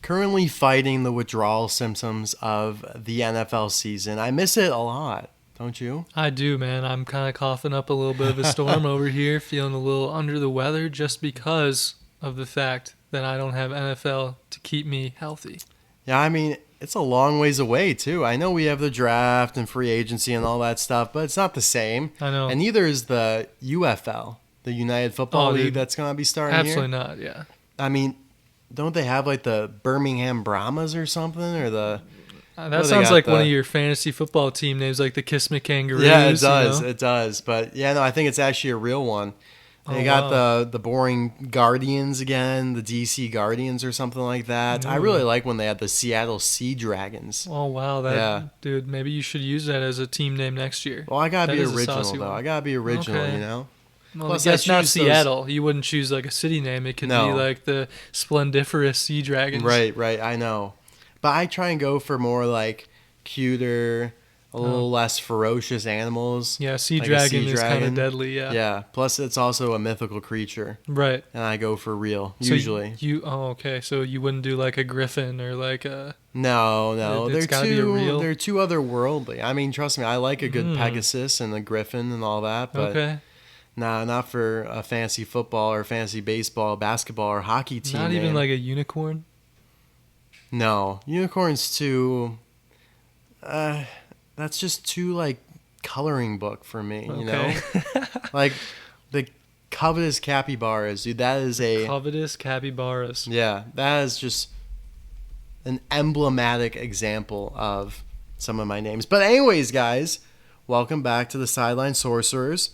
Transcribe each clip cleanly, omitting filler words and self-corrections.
currently fighting the withdrawal symptoms of the NFL season. I miss it a lot, don't you? I do, man. I'm kind of coughing up a little bit of a storm over here, feeling a little under the weather just because of the fact that I don't have NFL to keep me healthy. Yeah, I mean, it's a long ways away, too. I know we have the draft and free agency and all that stuff, but it's not the same. I know. And neither is the UFL, the United Football League, that's going to be starting Absolutely here. not, yeah. I mean, don't they have like the Birmingham Brahmas or something? Or the that sounds like one of your fantasy football team names, like the Kiss Me Kangaroos. Yeah, it does. You know? It does. But yeah, no, I think it's actually a real one. They wow. got the boring Guardians again, the DC Guardians or something like that. I really like when they had the Seattle Sea Dragons. Oh, wow. Dude, maybe you should use that as a team name next year. Well, I got to be original, though. I got to be original, okay. you know? Well, plus, that's not Seattle. You wouldn't choose like a city name. It could be like the Splendiferous Sea Dragons. Right, I know. But I try and go for more like cuter, a little less ferocious animals. Yeah, sea dragon is kind of deadly, yeah. Yeah, plus it's also a mythical creature. Right. And I go for real, usually. Okay. So you wouldn't do like a griffin or like a... No. They're too otherworldly. I mean, trust me, I like a good Pegasus and a griffin and all that, but not for a fantasy football or fantasy baseball, basketball, or hockey team. Not even like a unicorn? No. Unicorn's too... that's just too, like, coloring book for me, you know? Like, the covetous capybaras, dude, that is a... Covetous capybaras. Yeah, that is just an emblematic example of some of my names. But anyways, guys, welcome back to the Sideline Sorcerers.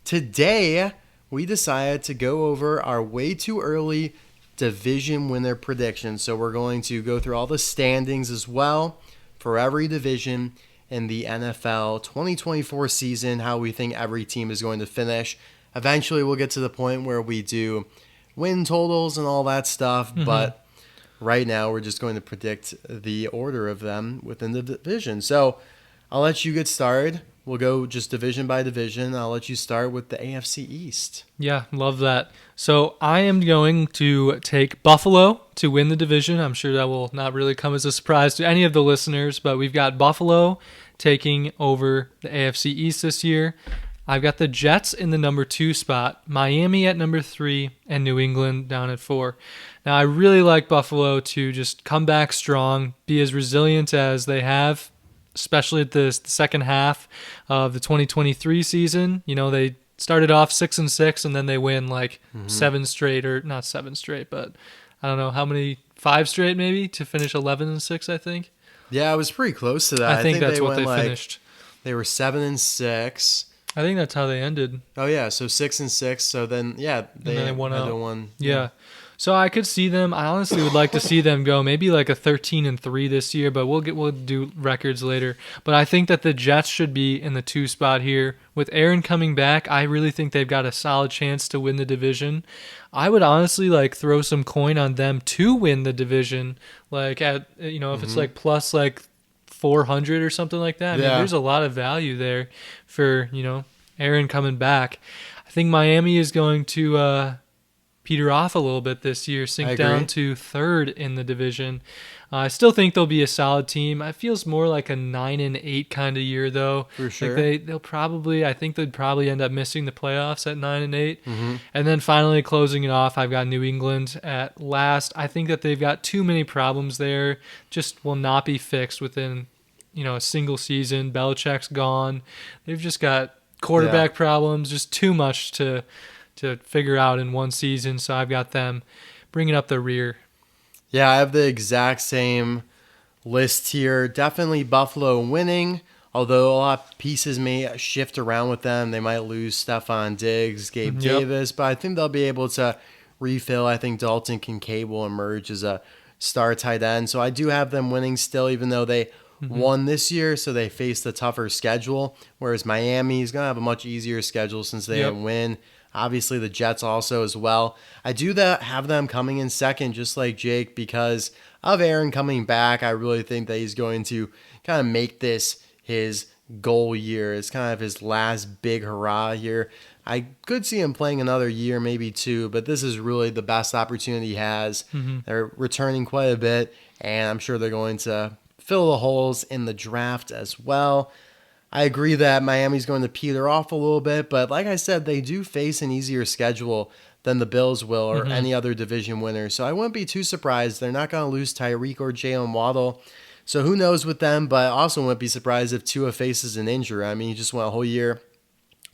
Today, we decided to go over our way too early division winner predictions. So we're going to go through all the standings as well for every division in the NFL 2024 season, how we think every team is going to finish. Eventually, we'll get to the point where we do win totals and all that stuff, but right now we're just going to predict the order of them within the division. So I'll let you get started. We'll go just division by division. I'll let you start with the AFC East. Yeah, love that. So I am going to take Buffalo to win the division. I'm sure that will not really come as a surprise to any of the listeners, but we've got Buffalo taking over the AFC East this year. I've got the Jets in the number 2 spot, Miami at number 3, and New England down at 4. Now, I really like Buffalo to just come back strong, be as resilient as they have, especially at the second half of the 2023 season. You know, they started off 6-6, and then they win like 7 straight, or not 7 straight, but I don't know how many, 5 straight maybe, to finish 11-6, I think. Yeah, it was pretty close to that. I think that's what they finished. They were 7-6. I think that's how they ended. Oh yeah, so 6-6. So then, they won out. One. Yeah. So I could see them. I honestly would like to see them go maybe like a 13-3 this year, but we'll do records later. But I think that the Jets should be in the 2 spot here. With Aaron coming back, I really think they've got a solid chance to win the division. I would honestly like throw some coin on them to win the division, like at if it's like plus like 400 or something like that. I mean, there's a lot of value there for Aaron coming back. I think Miami is going to peter off a little bit this year, sink down to 3rd in the division. I still think they'll be a solid team. It feels more like a 9-8 kind of year, though. For sure. Like I think they'd probably end up missing the playoffs at 9-8. And then finally closing it off, I've got New England at last. I think that they've got too many problems there. Just will not be fixed within, a single season. Belichick's gone. They've just got quarterback problems, just too much to figure out in one season. So I've got them bringing up the rear. Yeah, I have the exact same list here. Definitely Buffalo winning, although a lot of pieces may shift around with them. They might lose Stephon Diggs, Gabe Davis, but I think they'll be able to refill. I think Dalton Kincaid will emerge as a star tight end. So I do have them winning still, even though they won this year, so they faced a tougher schedule, whereas Miami is going to have a much easier schedule since they didn't win. Obviously, the Jets also as well. I do have them coming in second, just like Jake, because of Aaron coming back. I really think that he's going to kind of make this his goal year. It's kind of his last big hurrah here. I could see him playing another year, maybe 2, but this is really the best opportunity he has. They're returning quite a bit, and I'm sure they're going to fill the holes in the draft as well. I agree that Miami's going to peter off a little bit, but like I said, they do face an easier schedule than the Bills will or any other division winner. So I wouldn't be too surprised. They're not going to lose Tyreek or Jalen Waddle. So who knows with them, but I also wouldn't be surprised if Tua faces an injury. I mean, he just went a whole year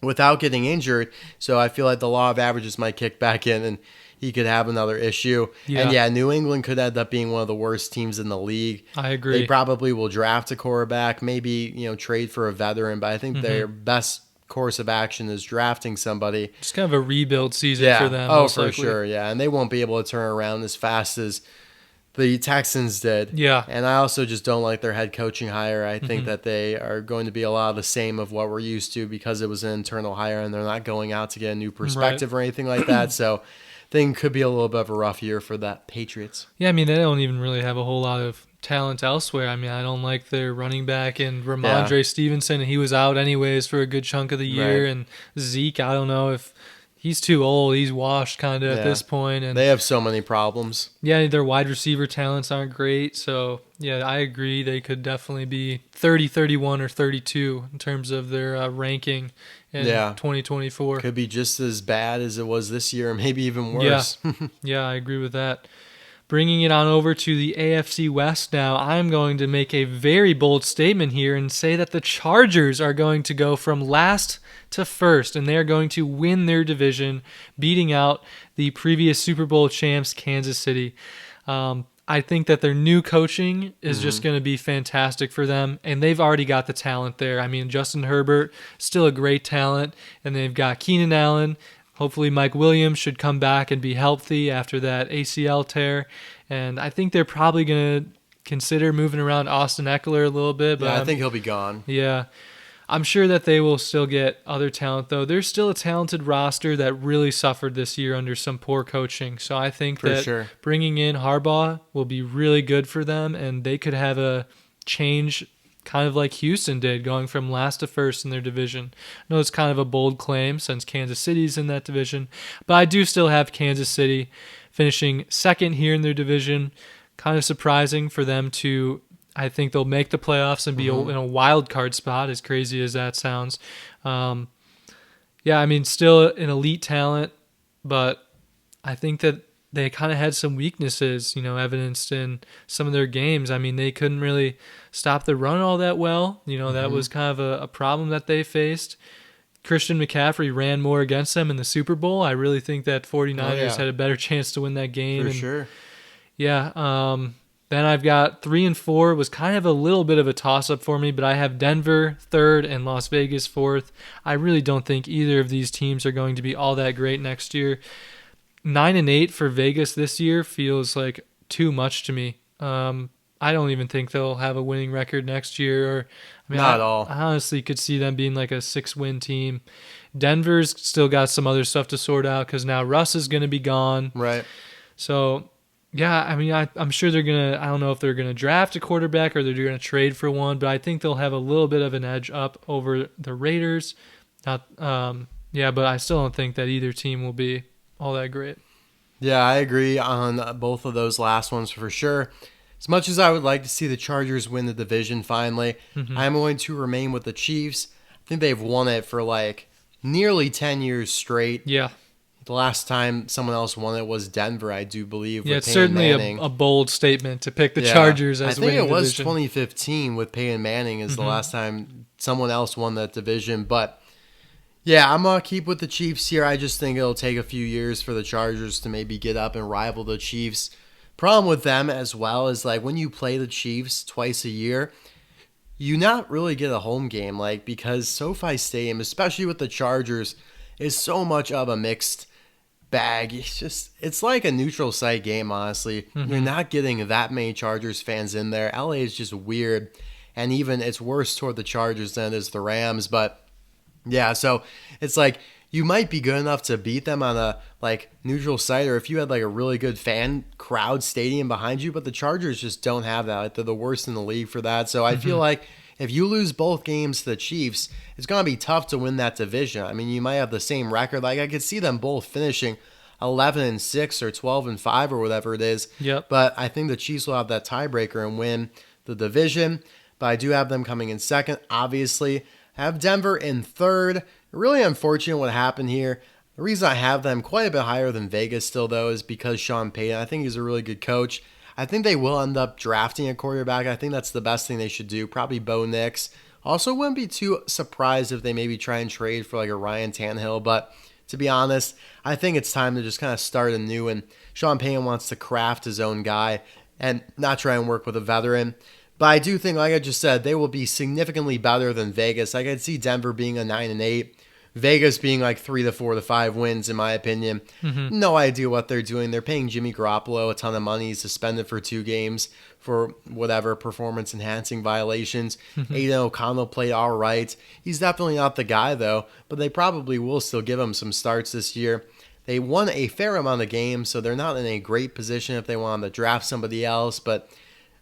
without getting injured. So I feel like the law of averages might kick back in and he could have another issue. Yeah. And yeah, New England could end up being one of the worst teams in the league. I agree. They probably will draft a quarterback, maybe, trade for a veteran, but I think their best course of action is drafting somebody. It's kind of a rebuild season for them. Oh, for sure, yeah. And they won't be able to turn around as fast as the Texans did. Yeah. And I also just don't like their head coaching hire. I think that they are going to be a lot of the same of what we're used to because it was an internal hire and they're not going out to get a new perspective or anything like that. So I think it could be a little bit of a rough year for the Patriots. Yeah, I mean, they don't even really have a whole lot of talent elsewhere. I mean, I don't like their running back and Ramondre Stevenson. He was out anyways for a good chunk of the year. And Zeke, I don't know if he's too old. He's washed kind of at this point. And they have so many problems. Yeah, their wide receiver talents aren't great. So, yeah, I agree. They could definitely be 30, 31, or 32 in terms of their ranking in 2024. Could be just as bad as it was this year, or maybe even worse. Yeah, I agree with that. Bringing it on over to the AFC West now, I'm going to make a very bold statement here and say that the Chargers are going to go from last to first, and they are going to win their division, beating out the previous Super Bowl champs, Kansas City. I think that their new coaching is just going to be fantastic for them, and they've already got the talent there. I mean, Justin Herbert, still a great talent, and they've got Keenan Allen. Hopefully Mike Williams should come back and be healthy after that ACL tear. And I think they're probably going to consider moving around Austin Eckler a little bit. But I think he'll be gone. Yeah. I'm sure that they will still get other talent, though. There's still a talented roster that really suffered this year under some poor coaching. So I think bringing in Harbaugh will be really good for them, and they could have a change kind of like Houston did, going from last to first in their division. I know it's kind of a bold claim since Kansas City's in that division, but I do still have Kansas City finishing second here in their division. Kind of surprising for them to, I think they'll make the playoffs and be in a wild card spot, as crazy as that sounds. Yeah, I mean, still an elite talent, but I think that they kind of had some weaknesses, evidenced in some of their games. I mean, they couldn't really stop the run all that well. That was kind of a problem that they faced. Christian McCaffrey ran more against them in the Super Bowl. I really think that 49ers had a better chance to win that game. For sure. Yeah. Then I've got 3 and 4. It was kind of a little bit of a toss-up for me, but I have Denver third and Las Vegas fourth. I really don't think either of these teams are going to be all that great next year. 9 and 8 for Vegas this year feels like too much to me. I don't even think they'll have a winning record next year. Not at all. I honestly could see them being like a 6-win team. Denver's still got some other stuff to sort out because now Russ is going to be gone. Right. So, yeah, I mean, I'm sure they're going to – I don't know if they're going to draft a quarterback or they're going to trade for one, but I think they'll have a little bit of an edge up over the Raiders. But I still don't think that either team will be all that great. Yeah, I agree on both of those last ones for sure. As much as I would like to see the Chargers win the division finally, I'm going to remain with the Chiefs. I think they've won it for like nearly 10 years straight. Yeah. The last time someone else won it was Denver, I do believe. Yeah, with it's Peyton certainly Manning. a bold statement to pick the Chargers as winning I think it was division. 2015 with Peyton Manning is the last time someone else won that division. But yeah, I'm going to keep with the Chiefs here. I just think it'll take a few years for the Chargers to maybe get up and rival the Chiefs. Problem with them as well is like when you play the Chiefs twice a year, you not really get a home game, like because SoFi Stadium, especially with the Chargers, is so much of a mixed bag. It's like a neutral site game, honestly. You're not getting that many Chargers fans in there. LA is just weird, and even it's worse toward the Chargers than it is the Rams. But yeah, so it's like you might be good enough to beat them on a like neutral site, or if you had like a really good fan crowd stadium behind you, but the Chargers just don't have that. Like, they're the worst in the league for that. So I feel like if you lose both games to the Chiefs, it's going to be tough to win that division. I mean, you might have the same record. Like, I could see them both finishing 11-6 or 12-5 or whatever it is. Yep. But I think the Chiefs will have that tiebreaker and win the division. But I do have them coming in second, obviously. I have Denver in third. Really unfortunate what happened here. The reason I have them quite a bit higher than Vegas still, though, is because Sean Payton. I think he's a really good coach. I think they will end up drafting a quarterback. I think that's the best thing they should do. Probably Bo Nix. Also, wouldn't be too surprised if they maybe try and trade for like a Ryan Tannehill. But to be honest, I think it's time to just kind of start anew. And Sean Payton wants to craft his own guy and not try and work with a veteran. But I do think, like I just said, they will be significantly better than Vegas. I could see Denver being a 9-8. Vegas being like 3 to 4 to 5 wins, in my opinion. Mm-hmm. No idea what they're doing. They're paying Jimmy Garoppolo a ton of money. He's suspended for 2 games for whatever performance-enhancing violations. Mm-hmm. Aiden O'Connell played all right. He's definitely not the guy, though, but they probably will still give him some starts this year. They won a fair amount of games, so they're not in a great position if they want to draft somebody else, but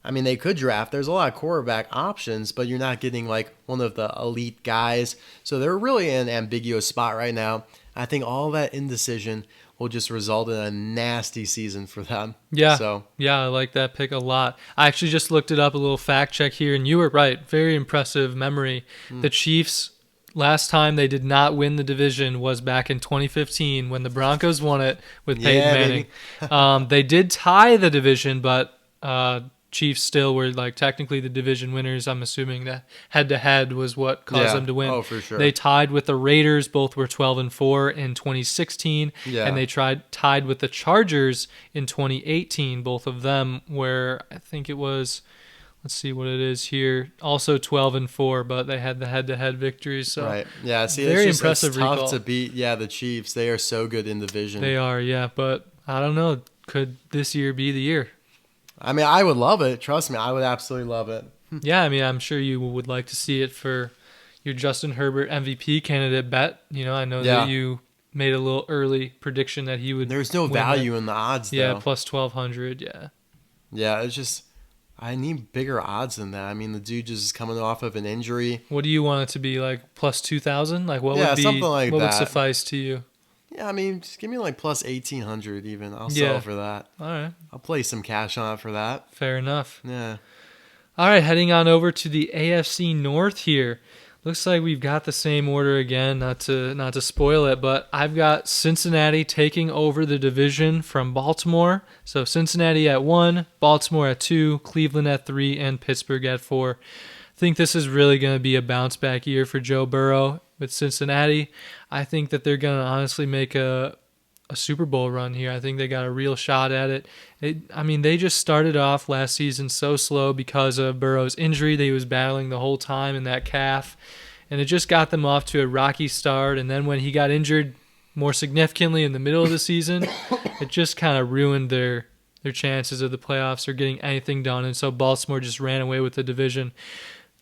I mean, they could draft. There's a lot of quarterback options, but you're not getting like one of the elite guys. So they're really in an ambiguous spot right now. I think all that indecision will just result in a nasty season for them. Yeah. Yeah, I like that pick a lot. I actually just looked it up, a little fact check here, and you were right. Very impressive memory. The Chiefs, last time they did not win the division was back in 2015 when the Broncos won it with Peyton Manning. They did tie the division, but Chiefs still were like technically the division winners. I'm assuming that head-to-head was what caused them to win. Oh, for sure. They tied with the Raiders. Both were 12-4 in 2016, and they tied with the Chargers in 2018. Both of them were, I think it was, let's see what it is here, also 12-4, but they had the head-to-head victories. So right. Yeah. See, very it's impressive tough recall to beat. Yeah, the Chiefs. They are so good in division. They are, yeah. But I don't know. Could this year be the year? I mean, I would love it. Trust me, I would absolutely love it. Yeah, I mean, I'm sure you would like to see it for your Justin Herbert MVP candidate bet. You know, I know that you made a little early prediction that he would. There's no value in the odds, though. Yeah, plus 1,200, yeah. Yeah, it's just, I need bigger odds than that. I mean, the dude just is coming off of an injury. What do you want it to be, like plus 2,000? Like what would be, something like what that would suffice to you? Yeah, I mean, just give me like plus 1,800 even. I'll settle for that. All right. I'll play some cash on it for that. Fair enough. Yeah. All right, heading on over to the AFC North here. Looks like we've got the same order again, not to spoil it, but I've got Cincinnati taking over the division from Baltimore. So Cincinnati at 1, Baltimore at 2, Cleveland at 3, and Pittsburgh at 4. I think this is really going to be a bounce back year for Joe Burrow with Cincinnati. I think that they're going to honestly make a Super Bowl run here. I think they got a real shot at it. They just started off last season so slow because of Burrow's injury that he was battling the whole time in that calf, and it just got them off to a rocky start. And then when he got injured more significantly in the middle of the season, it just kind of ruined their chances of the playoffs or getting anything done. And so Baltimore just ran away with the division.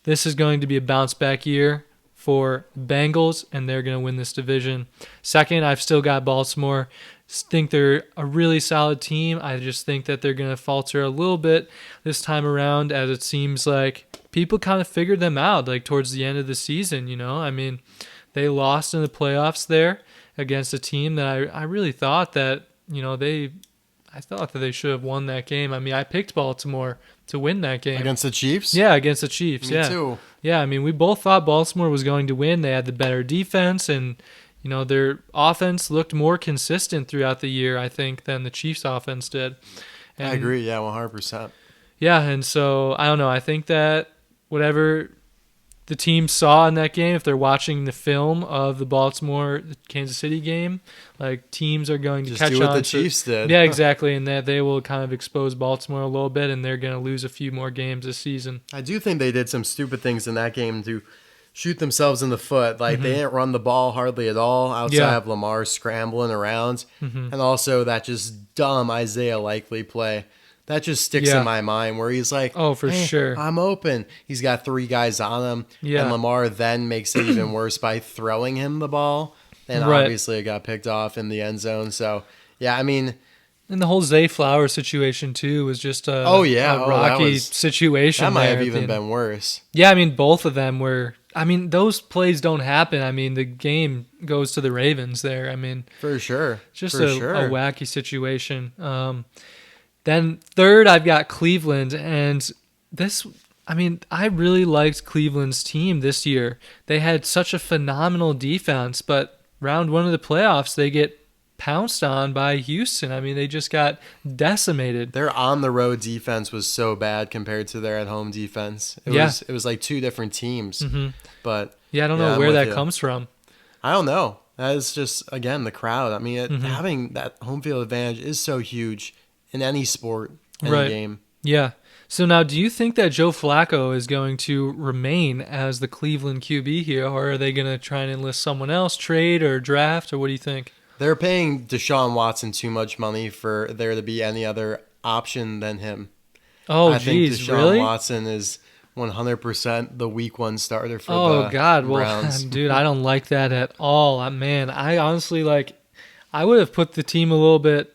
This is going to be a bounce back year for Bengals, and they're going to win this division. Second, I've still got Baltimore. Think they're a really solid team. I just think that they're going to falter a little bit this time around, as it seems like people kind of figured them out like towards the end of the season. You know, I mean, they lost in the playoffs there against a team that I really thought that, you know, I thought that they should have won that game. I mean, I picked Baltimore to win that game. Against the Chiefs? Yeah, against the Chiefs. Me too. Yeah, I mean, we both thought Baltimore was going to win. They had the better defense, and, you know, their offense looked more consistent throughout the year, I think, than the Chiefs' offense did. And, I agree, yeah, 100%. Yeah, and so, I don't know. I think that whatever the team saw in that game, if they're watching the film of the Baltimore-Kansas City game, like, teams are going to catch on. Just do what the Chiefs did. Yeah, exactly, and that they will kind of expose Baltimore a little bit, and they're going to lose a few more games this season. I do think they did some stupid things in that game to shoot themselves in the foot. Like, they didn't run the ball hardly at all outside of Lamar scrambling around. And also that just dumb Isaiah Likely play. That just sticks in my mind where he's like, oh, for sure, I'm open. He's got 3 guys on him. Yeah. And Lamar then makes it even worse by throwing him the ball. And obviously it got picked off in the end zone. So, yeah, I mean, And the whole Zay Flowers situation too was just a, Oh, yeah. a Oh, rocky situation. That might there have at even the end. been worse. Yeah, I mean, both of them were. I mean, those plays don't happen. I mean, the game goes to the Ravens there. I mean, For sure. just For a sure. wacky situation. Then third, I've got Cleveland, and this. I mean, I really liked Cleveland's team this year. They had such a phenomenal defense, but round one of the playoffs, they get pounced on by Houston. I mean, they just got decimated. Their on-the-road defense was so bad compared to their at-home defense. It was like two different teams. Mm-hmm. But Yeah, I don't know I'm where with that you. comes from. I don't know. That is just, again, the crowd. I mean, Mm-hmm. having that home field advantage is so huge in any sport, any Right. game. Yeah. So now, do you think that Joe Flacco is going to remain as the Cleveland QB here, or are they going to try and enlist someone else, trade or draft, or what do you think? They're paying Deshaun Watson too much money for there to be any other option than him. Oh, I think geez, Deshaun really? Watson is 100% the week one starter for Oh the God, well, Browns. dude, I don't like that at all. Man, I honestly I would have put the team a little bit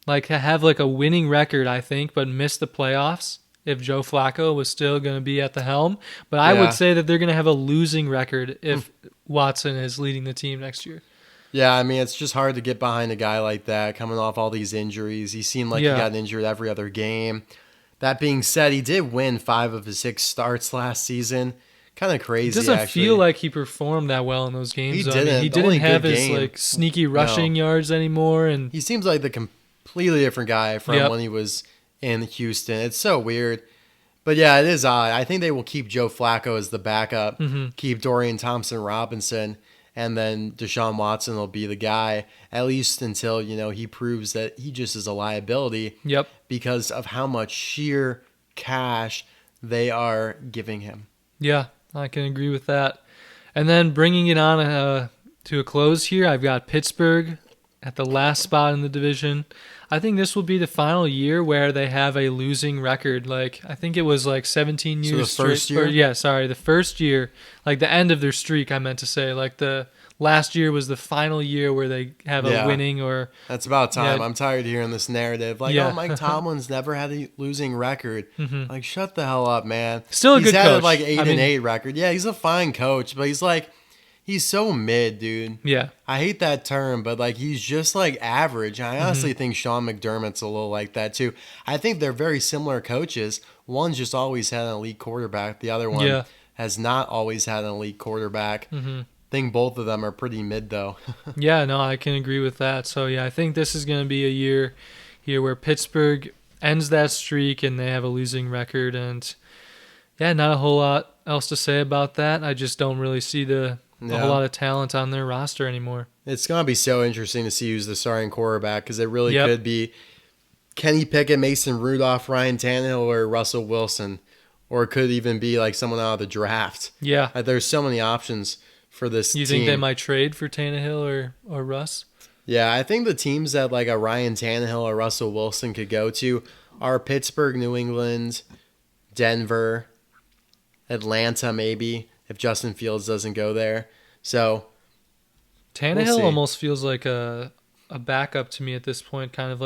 have like a winning record, I think, but miss the playoffs if Joe Flacco was still going to be at the helm. But I Yeah. would say that they're going to have a losing record if Watson is leading the team next year. Yeah, I mean, it's just hard to get behind a guy like that coming off all these injuries. He seemed like Yeah. he got injured every other game. That being said, he did win 5 of his 6 starts last season. Kind of It crazy, doesn't actually. feel like he performed that well in those games. He though. I mean, didn't. he The didn't only have good his game- sneaky rushing yards anymore, and He seems like the completely different guy from Yep. when he was in Houston. It's so weird. But yeah, it is odd. I think they will keep Joe Flacco as the backup, keep Dorian Thompson-Robinson, and then Deshaun Watson will be the guy, at least until, he proves that he just is a liability yep. because of how much sheer cash they are giving him. Yeah, I can agree with that. And then bringing it on to a close here, I've got Pittsburgh at the last spot in the division. I think this will be the final year where they have a losing record. I think it was 17 So years the first straight. year? The first year, the end of their streak, I meant to say. The last year was the final year where they have Yeah. a winning or... That's about time. Yeah. I'm tired of hearing this narrative. Yeah. Oh, Mike Tomlin's never had a losing record. Shut the hell up, man. Still a he's good had coach. 8-8 record. Yeah, he's a fine coach, but he's so mid, dude. Yeah. I hate that term, but he's just average. I honestly think Sean McDermott's a little like that too. I think they're very similar coaches. One's just always had an elite quarterback. The other one Yeah. has not always had an elite quarterback. I think both of them are pretty mid though. Yeah, no, I can agree with that. So, yeah, I think this is going to be a year here where Pittsburgh ends that streak and they have a losing record. And, yeah, not a whole lot else to say about that. I just don't really see a whole lot of talent on their roster anymore. It's going to be so interesting to see who's the starting quarterback because it really Yep. could be Kenny Pickett, Mason Rudolph, Ryan Tannehill, or Russell Wilson. Or it could even be someone out of the draft. Yeah. There's so many options for this You team. think they might trade for Tannehill or Russ? Yeah, I think the teams that a Ryan Tannehill or Russell Wilson could go to are Pittsburgh, New England, Denver, Atlanta maybe, if Justin Fields doesn't go there. So Tannehill We'll see. almost feels like a backup to me at this point, kind of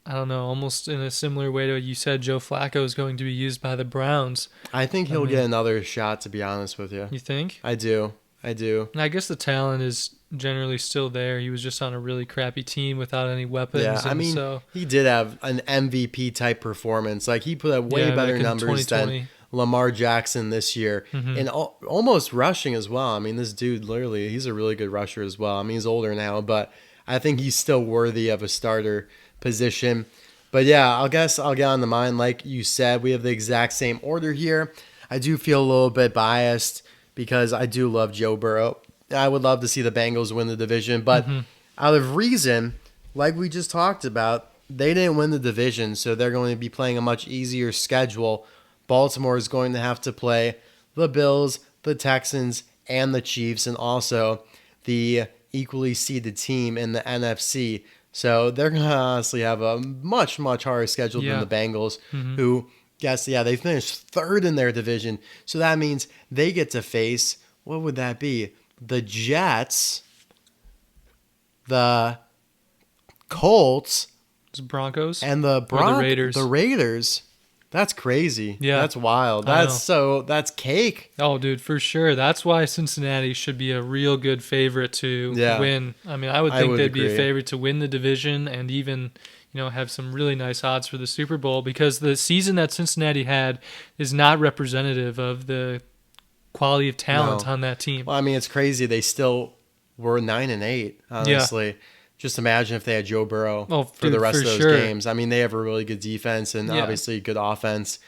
I don't know, almost in a similar way to what you said Joe Flacco is going to be used by the Browns. I think he'll get another shot, to be honest with you. You think? I do. And I guess the talent is generally still there. He was just on a really crappy team without any weapons. Yeah, I and mean, so, he did have an MVP type performance. He put up way Yeah, better back in numbers than 2020. Lamar Jackson this year, and almost rushing as well. I mean, this dude literally, he's a really good rusher as well. I mean, he's older now, but I think he's still worthy of a starter position. But yeah, I'll get on the mind. Like you said, we have the exact same order here. I do feel a little bit biased because I do love Joe Burrow. I would love to see the Bengals win the division, but out of reason, like we just talked about, they didn't win the division, so they're going to be playing a much easier schedule. Baltimore is going to have to play the Bills, the Texans, and the Chiefs, and also the equally seeded team in the NFC. So they're going to honestly have a much, much harder schedule than the Bengals, who, they finished third in their division. So that means they get to face, what would that be? The Jets, the Colts, It's Broncos and or the Raiders. The Raiders. That's crazy. Yeah. That's wild. That's cake. Oh, dude, for sure. That's why Cincinnati should be a real good favorite to win. I mean, I would think they'd be a favorite to win the division and even, have some really nice odds for the Super Bowl, because the season that Cincinnati had is not representative of the quality of talent on that team. Well, I mean, it's crazy. They still were 9-8, honestly. Yeah. Just imagine if they had Joe Burrow for the rest of those games. I mean, they have a really good defense and obviously good offense.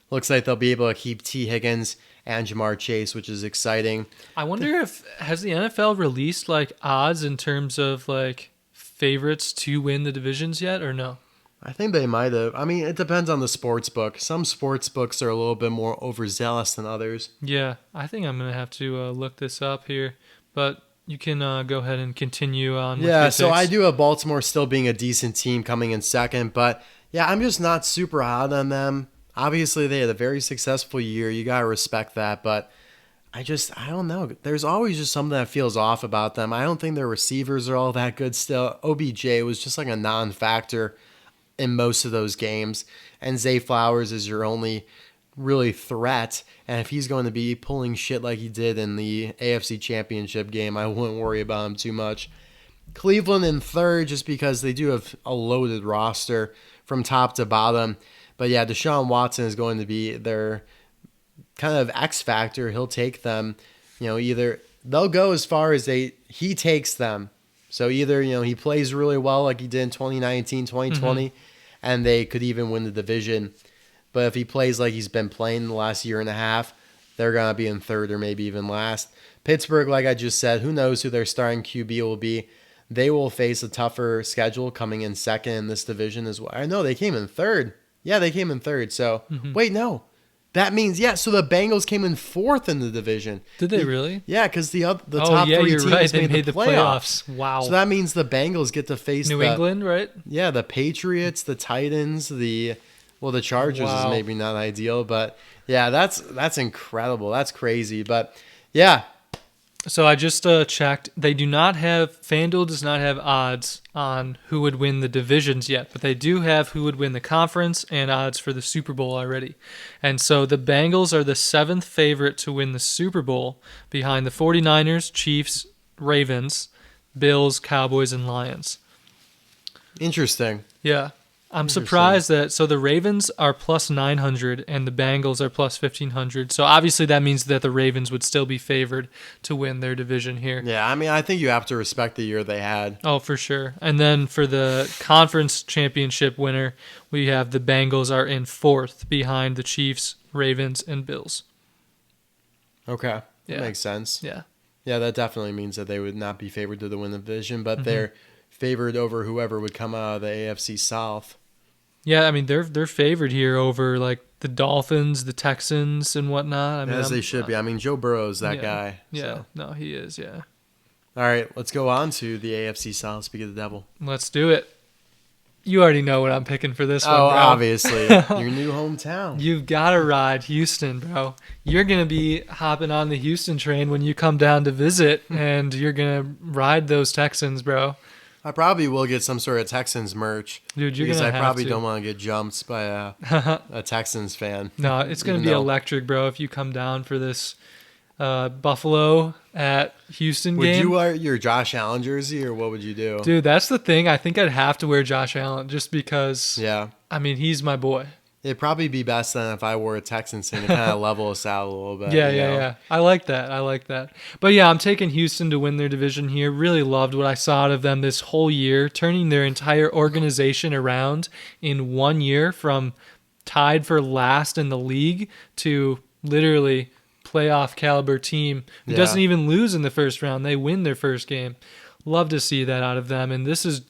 Looks like they'll be able to keep T. Higgins and Jamar Chase, which is exciting. I wonder has the NFL released like odds in terms of like favorites to win the divisions yet, or no? I think they might have. I mean, it depends on the sports book. Some sports books are a little bit more overzealous than others. Yeah, I think I'm going to have to look this up here, but you can go ahead and continue on. Yeah, so I do have Baltimore still being a decent team coming in second, but yeah, I'm just not super hot on them. Obviously, they had a very successful year. You got to respect that, but I don't know. There's always just something that feels off about them. I don't think their receivers are all that good still. OBJ was just like a non-factor in most of those games, and Zay Flowers is your only really threat, and if he's going to be pulling shit like he did in the AFC Championship game, I wouldn't worry about him too much. Cleveland in third just because they do have a loaded roster from top to bottom. But yeah, Deshaun Watson is going to be their kind of X factor. He'll take them, either they'll go as far as he takes them. So either, he plays really well like he did in 2019, 2020, and they could even win the division. But if he plays like he's been playing the last year and a half, they're going to be in third or maybe even last. Pittsburgh, like I just said, who knows who their starting QB will be. They will face a tougher schedule coming in second in this division as well. I know they came in third. Yeah, they came in third. So, wait, no. That means, so the Bengals came in fourth in the division. Did they really? Yeah, because the top three teams made the playoffs. Wow. So that means the Bengals get to face New England, right? Yeah, the Patriots, the Titans, the Chargers is maybe not ideal, but yeah, that's incredible. That's crazy. But yeah. So I just checked. FanDuel does not have odds on who would win the divisions yet, but they do have who would win the conference and odds for the Super Bowl already. And so the Bengals are the 7th favorite to win the Super Bowl behind the 49ers, Chiefs, Ravens, Bills, Cowboys, and Lions. Interesting. Yeah. I'm surprised that the Ravens are plus 900 and the Bengals are plus 1500. So obviously that means that the Ravens would still be favored to win their division here. Yeah, I mean, I think you have to respect the year they had. Oh, for sure. And then for the conference championship winner, we have the Bengals are in 4th behind the Chiefs, Ravens, and Bills. Okay. That makes sense. Yeah. Yeah, that definitely means that they would not be favored to win the division, but they're favored over whoever would come out of the AFC South. Yeah, I mean they're favored here over like the Dolphins, the Texans, and whatnot. I mean, as they should be. I mean, Joe Burrow's that guy. Yeah, so. No, he is. Yeah. All right, let's go on to the AFC South. Speak of the devil. Let's do it. You already know what I'm picking for this one, bro. Obviously. Your new hometown. You've got to ride Houston, bro. You're going to be hopping on the Houston train when you come down to visit, and you're going to ride those Texans, bro. I probably will get some sort of Texans merch. Dude, you're going to have to. Because I probably don't want to get jumped by a Texans fan. No, it's going to be electric, bro, if you come down for this Buffalo at Houston game. Would you wear your Josh Allen jersey, or what would you do? Dude, that's the thing. I think I'd have to wear Josh Allen just because, I mean, he's my boy. It'd probably be best then if I wore a Texans thing to kind of level us out a little bit. Yeah. I like that. But yeah, I'm taking Houston to win their division here. Really loved what I saw out of them this whole year, turning their entire organization around in 1 year from tied for last in the league to literally playoff caliber team who doesn't even lose in the first round. They win their first game. Love to see that out of them. And this is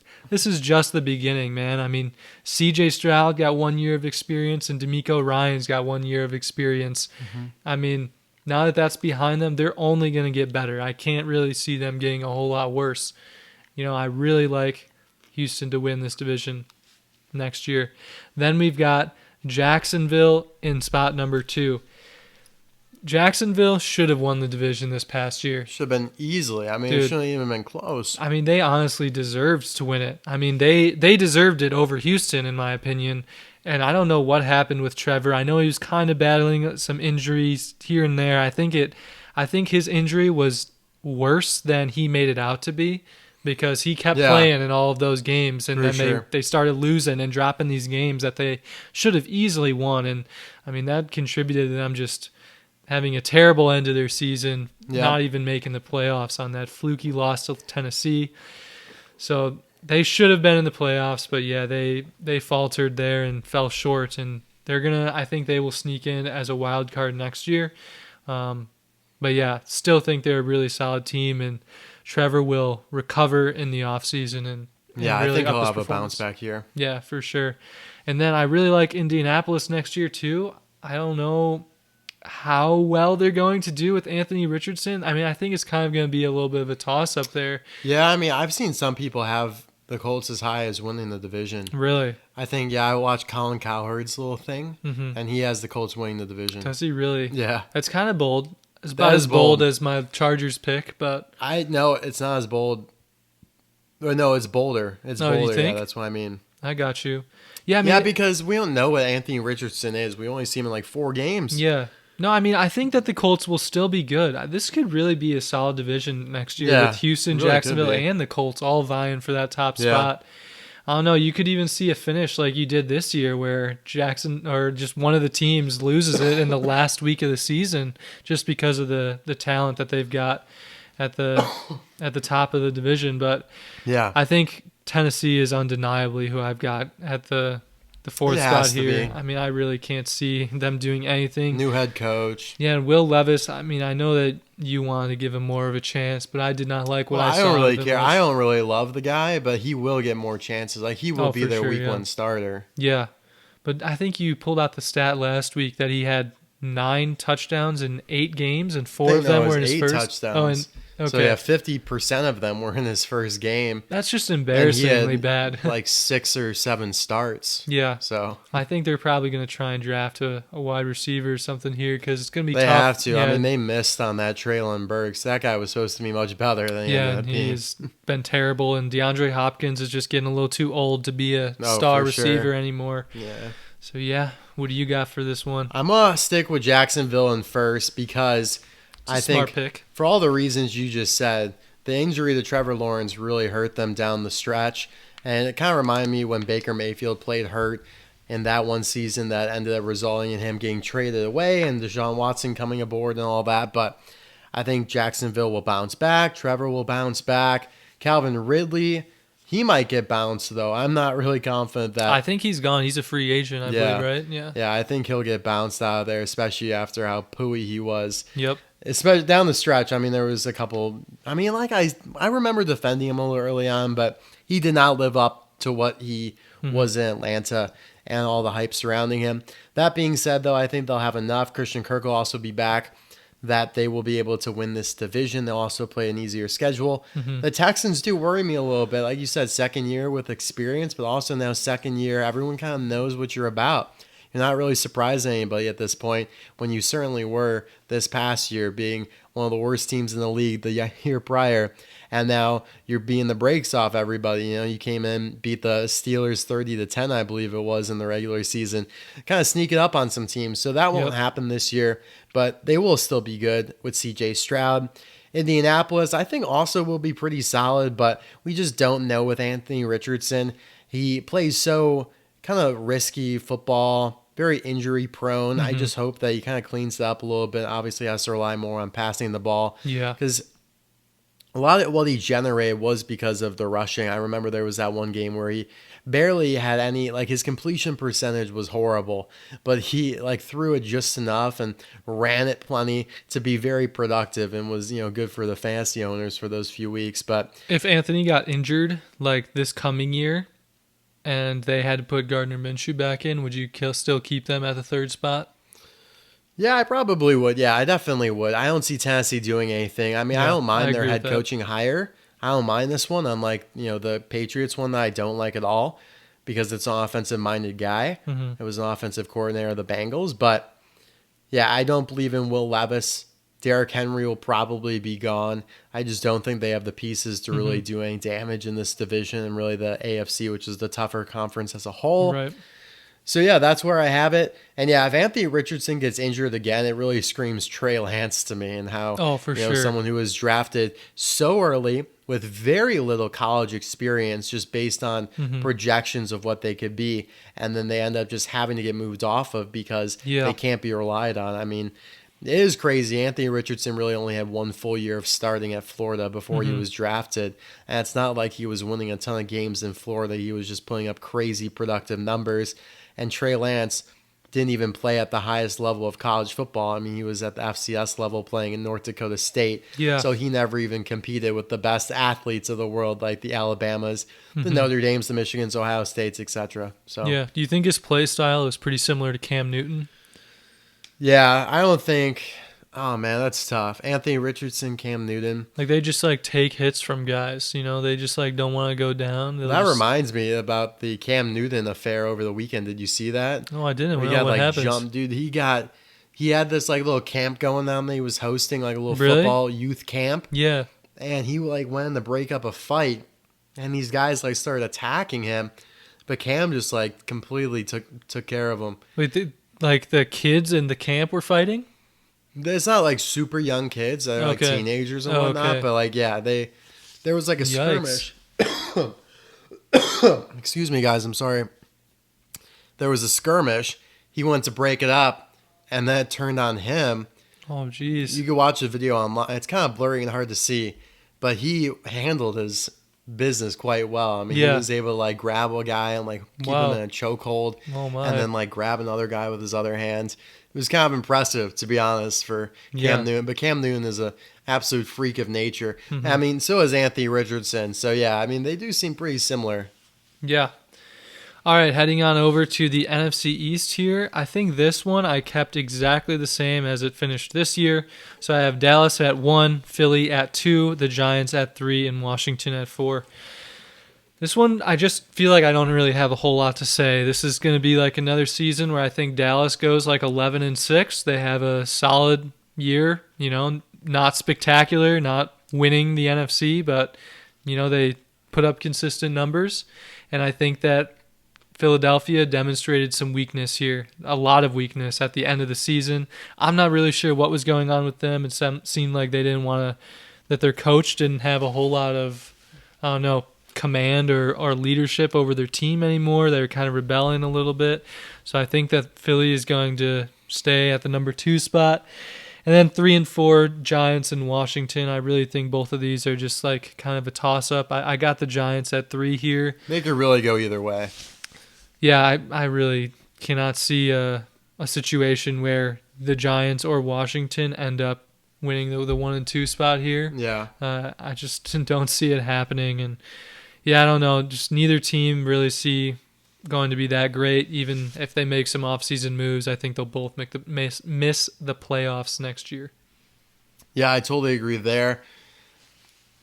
just the beginning, man. I mean, CJ Stroud got 1 year of experience and DeMeco Ryans got 1 year of experience. I mean, now that that's behind them, they're only going to get better. I can't really see them getting a whole lot worse. I really like Houston to win this division next year. Then we've got Jacksonville in spot number 2. Jacksonville should have won the division this past year. Should have been easily. I mean, Dude, it shouldn't even been close. I mean, they honestly deserved to win it. I mean, they deserved it over Houston, in my opinion. And I don't know what happened with Trevor. I know he was kind of battling some injuries here and there. I think his injury was worse than he made it out to be, because he kept playing in all of those games, and then they started losing and dropping these games that they should have easily won. And I mean, that contributed to them just having a terrible end of their season, not even making the playoffs on that fluky loss to Tennessee. So they should have been in the playoffs, but yeah, they faltered there and fell short, and I think they will sneak in as a wild card next year. But yeah, still think they're a really solid team, and Trevor will recover in the offseason and really I think he'll up his have a performance. bounce back year. Yeah, for sure. And then I really like Indianapolis next year too. I don't know how well they're going to do with Anthony Richardson. I mean, I think it's kind of going to be a little bit of a toss up there. Yeah, I mean, I've seen some people have the Colts as high as winning the division. Really? I think, I watched Colin Cowherd's little thing, and he has the Colts winning the division. Does he really? Yeah. That's kind of bold. It's about as bold as my Chargers pick, but No, it's not as bold. Or no, it's bolder. It's bolder. You think? Yeah, that's what I mean. I got you. Yeah, I mean, because we don't know what Anthony Richardson is. We only see him in like 4 games. Yeah. No, I mean, I think that the Colts will still be good. This could really be a solid division next year with Houston, really Jacksonville, and the Colts all vying for that top spot. I don't know. You could even see a finish like you did this year, where Jackson or just one of the teams loses it in the last week of the season, just because of the talent that they've got at the top of the division. But I think Tennessee is undeniably who I've got at the 4th spot here. I mean, I really can't see them doing anything. New head coach. Yeah, and Will Levis, I mean, I know that you wanted to give him more of a chance, but I did not like what I saw. I don't really care. I don't really love the guy, but he will get more chances. Like, he will be their week 1 starter. Yeah, but I think you pulled out the stat last week that he had 9 touchdowns in 8 games, and 4 of them were in his 8 first. touchdowns. So 50% of them were in his first game. That's just embarrassingly bad. Like 6 or 7 starts. Yeah. So I think they're probably going to try and draft a wide receiver or something here, because it's going to be tough. They have to. Yeah. I mean, they missed on that Traylon Burks. That guy was supposed to be much better than he ended up being. He's been terrible, and DeAndre Hopkins is just getting a little too old to be a star receiver anymore. Yeah. So yeah, what do you got for this one? I'm gonna stick with Jacksonville in first, because I think, pick. For all the reasons you just said, the injury to Trevor Lawrence really hurt them down the stretch. And it kind of reminded me when Baker Mayfield played hurt in that one season that ended up resulting in him getting traded away and Deshaun Watson coming aboard and all that. But I think Jacksonville will bounce back. Trevor will bounce back. Calvin Ridley, he might get bounced, though. I'm not really confident that. I think he's gone. He's a free agent, I believe, right? Yeah. Yeah, I think he'll get bounced out of there, especially after how pooey he was. Yep. Especially down the stretch. I mean, there was a couple. I mean, like I remember defending him a little early on, but he did not live up to what he was in Atlanta and all the hype surrounding him. That being said, though, I think they'll have enough. Christian Kirk will also be back, that they will be able to win this division. They'll also play an easier schedule. The Texans do worry me a little bit. Like you said, second year with experience, but also now second year, everyone kind of knows what you're about. You're not really surprising anybody at this point, when you certainly were this past year, being one of the worst teams in the league the year prior. And now you're beating the brakes off everybody. You know, you came in, beat the Steelers 30-10, I believe it was, in the regular season. Kind of sneak it up on some teams. So that won't happen this year, but they will still be good with C.J. Stroud. Indianapolis, I think, also will be pretty solid, but we just don't know with Anthony Richardson. He plays so kind of risky football, very injury prone. I just hope that he kind of cleans it up a little bit. Obviously, has to rely more on passing the ball. Yeah. Because a lot of what he generated was because of the rushing. I remember there was that one game where he barely had any, like, his completion percentage was horrible, but he like threw it just enough and ran it plenty to be very productive, and was, you know, good for the fantasy owners for those few weeks. But if Anthony got injured like this coming year, and they had to put Gardner Minshew back in, would you still keep them at the 3rd spot? Yeah, I probably would. Yeah, I definitely would. I don't see Tennessee doing anything. I mean, I don't mind their head coaching hire. I don't mind this one, unlike, you know, the Patriots one that I don't like at all, because it's an offensive-minded guy. It was an offensive coordinator of the Bengals. But Yeah, I don't believe in Will Levis. Derrick Henry will probably be gone. I just don't think they have the pieces to really do any damage in this division and really the AFC, which is the tougher conference as a whole. Right. So, yeah, that's where I have it. And, yeah, if Anthony Richardson gets injured again, it really screams Trey Lance to me and how for sure. someone who was drafted so early with very little college experience just based on projections of what they could be, and then they end up just having to get moved off of because they can't be relied on. I mean, it is crazy. Anthony Richardson really only had one full year of starting at Florida before he was drafted. And it's not like he was winning a ton of games in Florida. He was just putting up crazy productive numbers. And Trey Lance didn't even play at the highest level of college football. I mean, he was at the FCS level playing in North Dakota State. Yeah. So he never even competed with the best athletes of the world, like the Alabamas, the Notre Dames, the Michigans, Ohio States, etc. So Yeah. Do you think his play style is pretty similar to Cam Newton? Yeah, I don't think. Oh man, that's tough. Anthony Richardson, Cam Newton. Like they just like take hits from guys, they just like don't want to go down. That reminds me about the Cam Newton affair over the weekend. Did you see that? No, I didn't. He What got happens? jumped, dude. He had this like little camp going on that he was hosting, like a little Really? football youth camp. Yeah. And he like went in to break up a fight, and these guys like started attacking him, but Cam just like completely took care of him. Wait, like the kids in the camp were fighting? It's not like super young kids, they're like Okay. teenagers and whatnot, but like there was like a Yikes. skirmish. Excuse me, guys. I'm sorry. There was a skirmish. He went to break it up, and then it turned on him. Oh, jeez. You can watch the video online. It's kind of blurry and hard to see, but he handled his business quite well. I mean, he was able to like grab a guy and like keep him in a chokehold, Oh, my. and then like grab another guy with his other hand. It was kind of impressive, to be honest, for Cam Newton. But Cam Newton is an absolute freak of nature. I mean, so is Anthony Richardson. So yeah, I mean, they do seem pretty similar. Yeah. All right, heading on over to the NFC East here. I think this one I kept exactly the same as it finished this year. So I have Dallas at 1, Philly at 2, the Giants at 3, and Washington at 4. This one, I just feel like I don't really have a whole lot to say. This is going to be like another season where I think Dallas goes like 11-6. They have a solid year, not spectacular, not winning the NFC, but, they put up consistent numbers. And I think that Philadelphia demonstrated some weakness here, a lot of weakness at the end of the season. I'm not really sure what was going on with them. It seemed like they didn't want to, that their coach didn't have a whole lot of, I don't know, command or leadership over their team anymore. They're kind of rebelling a little bit. So I think that Philly is going to stay at the number 2 spot. And then 3 and 4, Giants and Washington. I really think both of these are just like kind of a toss-up. I got the Giants at 3 here. They could really go either way. Yeah, I really cannot see a situation where the Giants or Washington end up winning the 1 and 2 spot here. Yeah. I just don't see it happening. And yeah, I don't know. Just neither team really see going to be that great. Even if they make some offseason moves, I think they'll both miss the playoffs next year. Yeah, I totally agree there.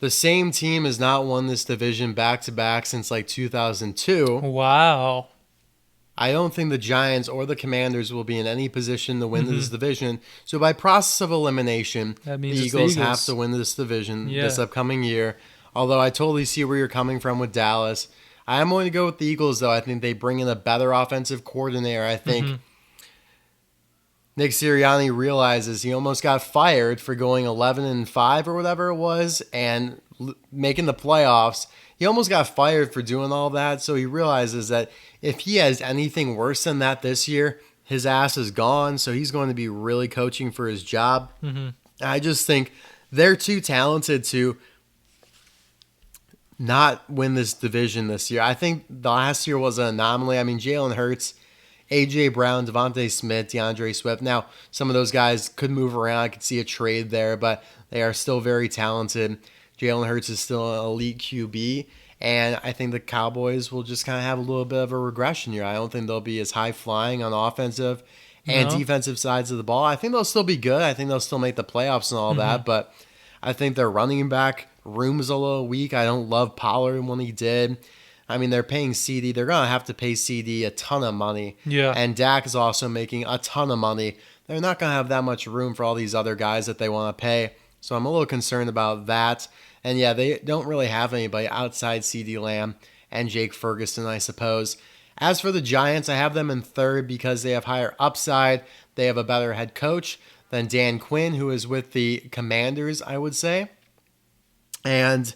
The same team has not won this division back-to-back since like 2002. Wow. I don't think the Giants or the Commanders will be in any position to win this division. So by process of elimination, That the means it's Eagles have to win this division this upcoming year. Although I totally see where you're coming from with Dallas. I am going to go with the Eagles, though. I think they bring in a better offensive coordinator. I think Nick Sirianni realizes he almost got fired for going 11-5 or whatever it was and making the playoffs. He almost got fired for doing all that, so he realizes that if he has anything worse than that this year, his ass is gone, so he's going to be really coaching for his job. I just think they're too talented to not win this division this year. I think the last year was an anomaly. I mean, Jalen Hurts, A.J. Brown, Devontae Smith, DeAndre Swift. Now, some of those guys could move around. I could see a trade there, but they are still very talented. Jalen Hurts is still an elite QB, and I think the Cowboys will just kind of have a little bit of a regression here. I don't think they'll be as high-flying on offensive and defensive sides of the ball. I think they'll still be good. I think they'll still make the playoffs and all that, but I think their running back room is a little weak. I don't love Pollard when he did. I mean, they're paying CD. They're going to have to pay CD a ton of money. Yeah. And Dak is also making a ton of money. They're not going to have that much room for all these other guys that they want to pay. So I'm a little concerned about that. And yeah, they don't really have anybody outside CD Lamb and Jake Ferguson, I suppose. As for the Giants, I have them in third because they have higher upside. They have a better head coach than Dan Quinn, who is with the Commanders, I would say. And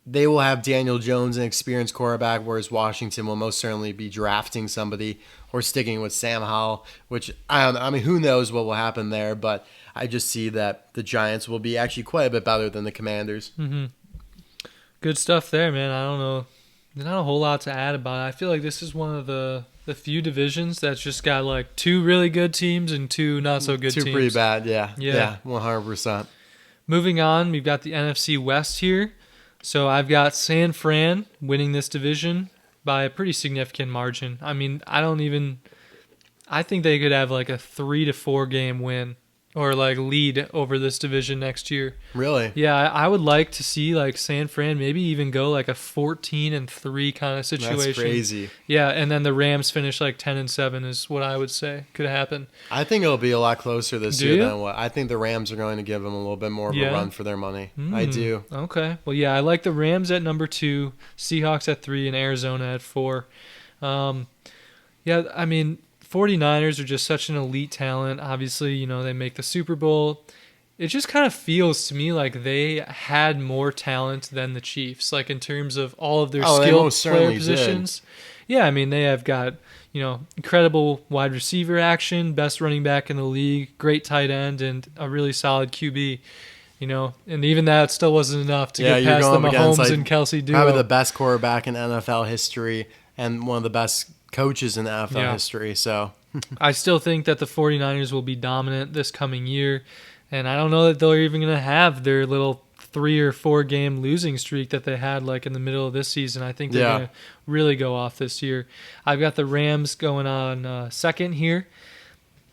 they will have Daniel Jones, an experienced quarterback, whereas Washington will most certainly be drafting somebody or sticking with Sam Howell, which I don't know. I mean, who knows what will happen there, but I just see that the Giants will be actually quite a bit better than the Commanders. Mm-hmm. Good stuff there, man. I don't know. There's not a whole lot to add about it. I feel like this is one of the few divisions that's just got like two really good teams and two not so good teams. Two pretty bad, yeah. Yeah, 100%. Moving on, we've got the NFC West here. So I've got San Fran winning this division by a pretty significant margin. I mean, I think they could have like a 3 to 4 game win or like lead over this division next year. Really? Yeah, I would like to see like San Fran maybe even go like a 14-3 kind of situation. That's crazy. Yeah, and then the Rams finish like 10-7 is what I would say could happen. I think it'll be a lot closer this year than what I think the Rams are going to give them a little bit more of a run for their money. I do. Okay. Well, yeah, I like the Rams at number 2, Seahawks at 3, and Arizona at 4. Yeah, I mean, 49ers are just such an elite talent. Obviously, they make the Super Bowl. It just kind of feels to me like they had more talent than the Chiefs, like in terms of all of their skilled player positions. Yeah, I mean, they have got, incredible wide receiver action, best running back in the league, great tight end, and a really solid QB. And even that still wasn't enough to get past the Mahomes and Kelsey duo. Probably the best quarterback in NFL history and one of the best coaches in NFL history. So I still think that the 49ers will be dominant this coming year, and I don't know that they're even going to have their little 3 or 4 game losing streak that they had like in the middle of this season. I think they're going to really go off this year. I've got the Rams going on second here.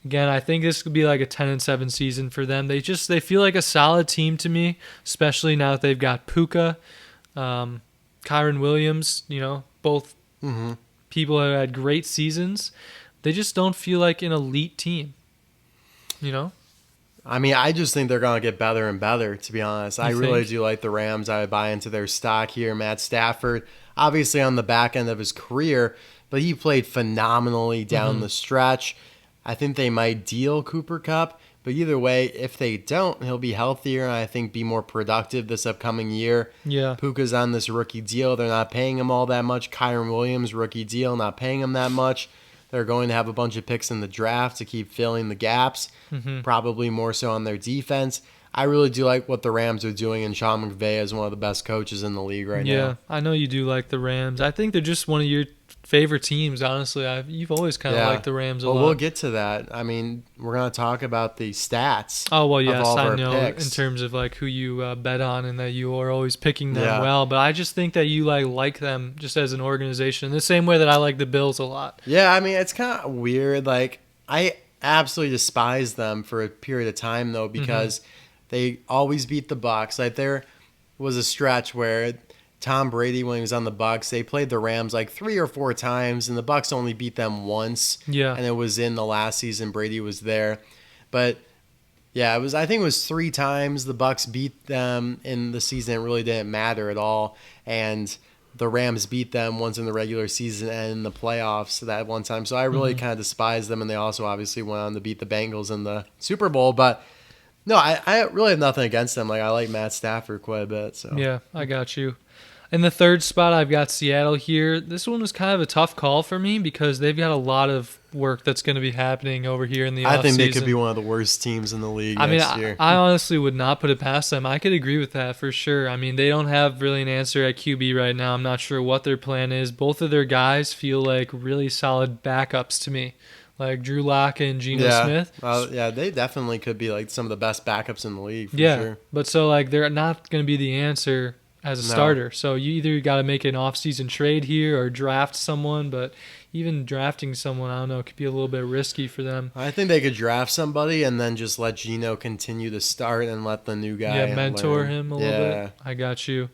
Again, I think this could be like a 10-7 season for them. They feel like a solid team to me, especially now that they've got Puka, Kyron Williams, both people who had great seasons. They just don't feel like an elite team, I mean, I just think they're going to get better and better, to be honest. I really do like the Rams. I would buy into their stock here. Matt Stafford, obviously on the back end of his career, but he played phenomenally down the stretch. I think they might deal Cooper Kupp, but either way, if they don't, he'll be healthier and I think be more productive this upcoming year. Yeah. Puka's on this rookie deal. They're not paying him all that much. Kyron Williams, rookie deal, not paying him that much. They're going to have a bunch of picks in the draft to keep filling the gaps, probably more so on their defense. I really do like what the Rams are doing, and Sean McVay is one of the best coaches in the league right now. Yeah, I know you do like the Rams. I think they're just one of your favorite teams, honestly. You've always kind of liked the Rams a lot. Well, we'll get to that. I mean, we're going to talk about the stats. Oh, well, yes, of all of I our know picks. in terms of like who you bet on and that you are always picking them well. But I just think that you like them just as an organization, the same way that I like the Bills a lot. Yeah, I mean, it's kind of weird. Like, I absolutely despise them for a period of time, though, because they always beat the Bucs. Like, there was a stretch where Tom Brady, when he was on the Bucs, they played the Rams like 3 or 4 times, and the Bucs only beat them once. Yeah, and it was in the last season. Brady was there, but yeah, I think it was 3 times the Bucs beat them in the season. It really didn't matter at all, and the Rams beat them once in the regular season and in the playoffs that one time. So I really kind of despise them, and they also obviously went on to beat the Bengals in the Super Bowl, but. No, I really have nothing against them. Like, I like Matt Stafford quite a bit. So yeah, I got you. In the third spot, I've got Seattle here. This one was kind of a tough call for me because they've got a lot of work that's going to be happening over here in the offseason. I think they could be one of the worst teams in the league next year. I honestly would not put it past them. I could agree with that for sure. I mean, they don't have really an answer at QB right now. I'm not sure what their plan is. Both of their guys feel like really solid backups to me. Like Drew Lock and Geno Smith. Yeah, they definitely could be like some of the best backups in the league for sure. But so like they're not going to be the answer as a starter. So you either got to make an off-season trade here or draft someone, but even drafting someone, I don't know, could be a little bit risky for them. I think they could draft somebody and then just let Geno continue to start and let the new guy mentor him a little bit. I got you.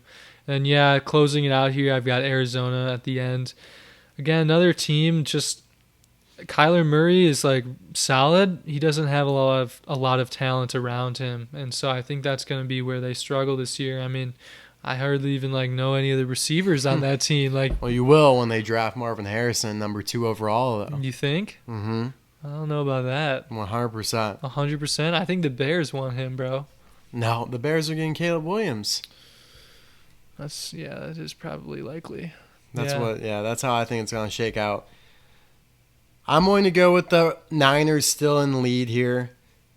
And yeah, closing it out here, I've got Arizona at the end. Again, another team. Just Kyler Murray is like solid. He doesn't have a lot of talent around him, and so I think that's going to be where they struggle this year. I mean, I hardly even know any of the receivers on that team. Well, you will when they draft Marvin Harrison, number 2 overall, though. You think? Mm-hmm. I don't know about that. 100%. 100%. I think the Bears want him, bro. No, the Bears are getting Caleb Williams. That is probably likely. That's how I think it's going to shake out. I'm going to go with the Niners still in the lead here,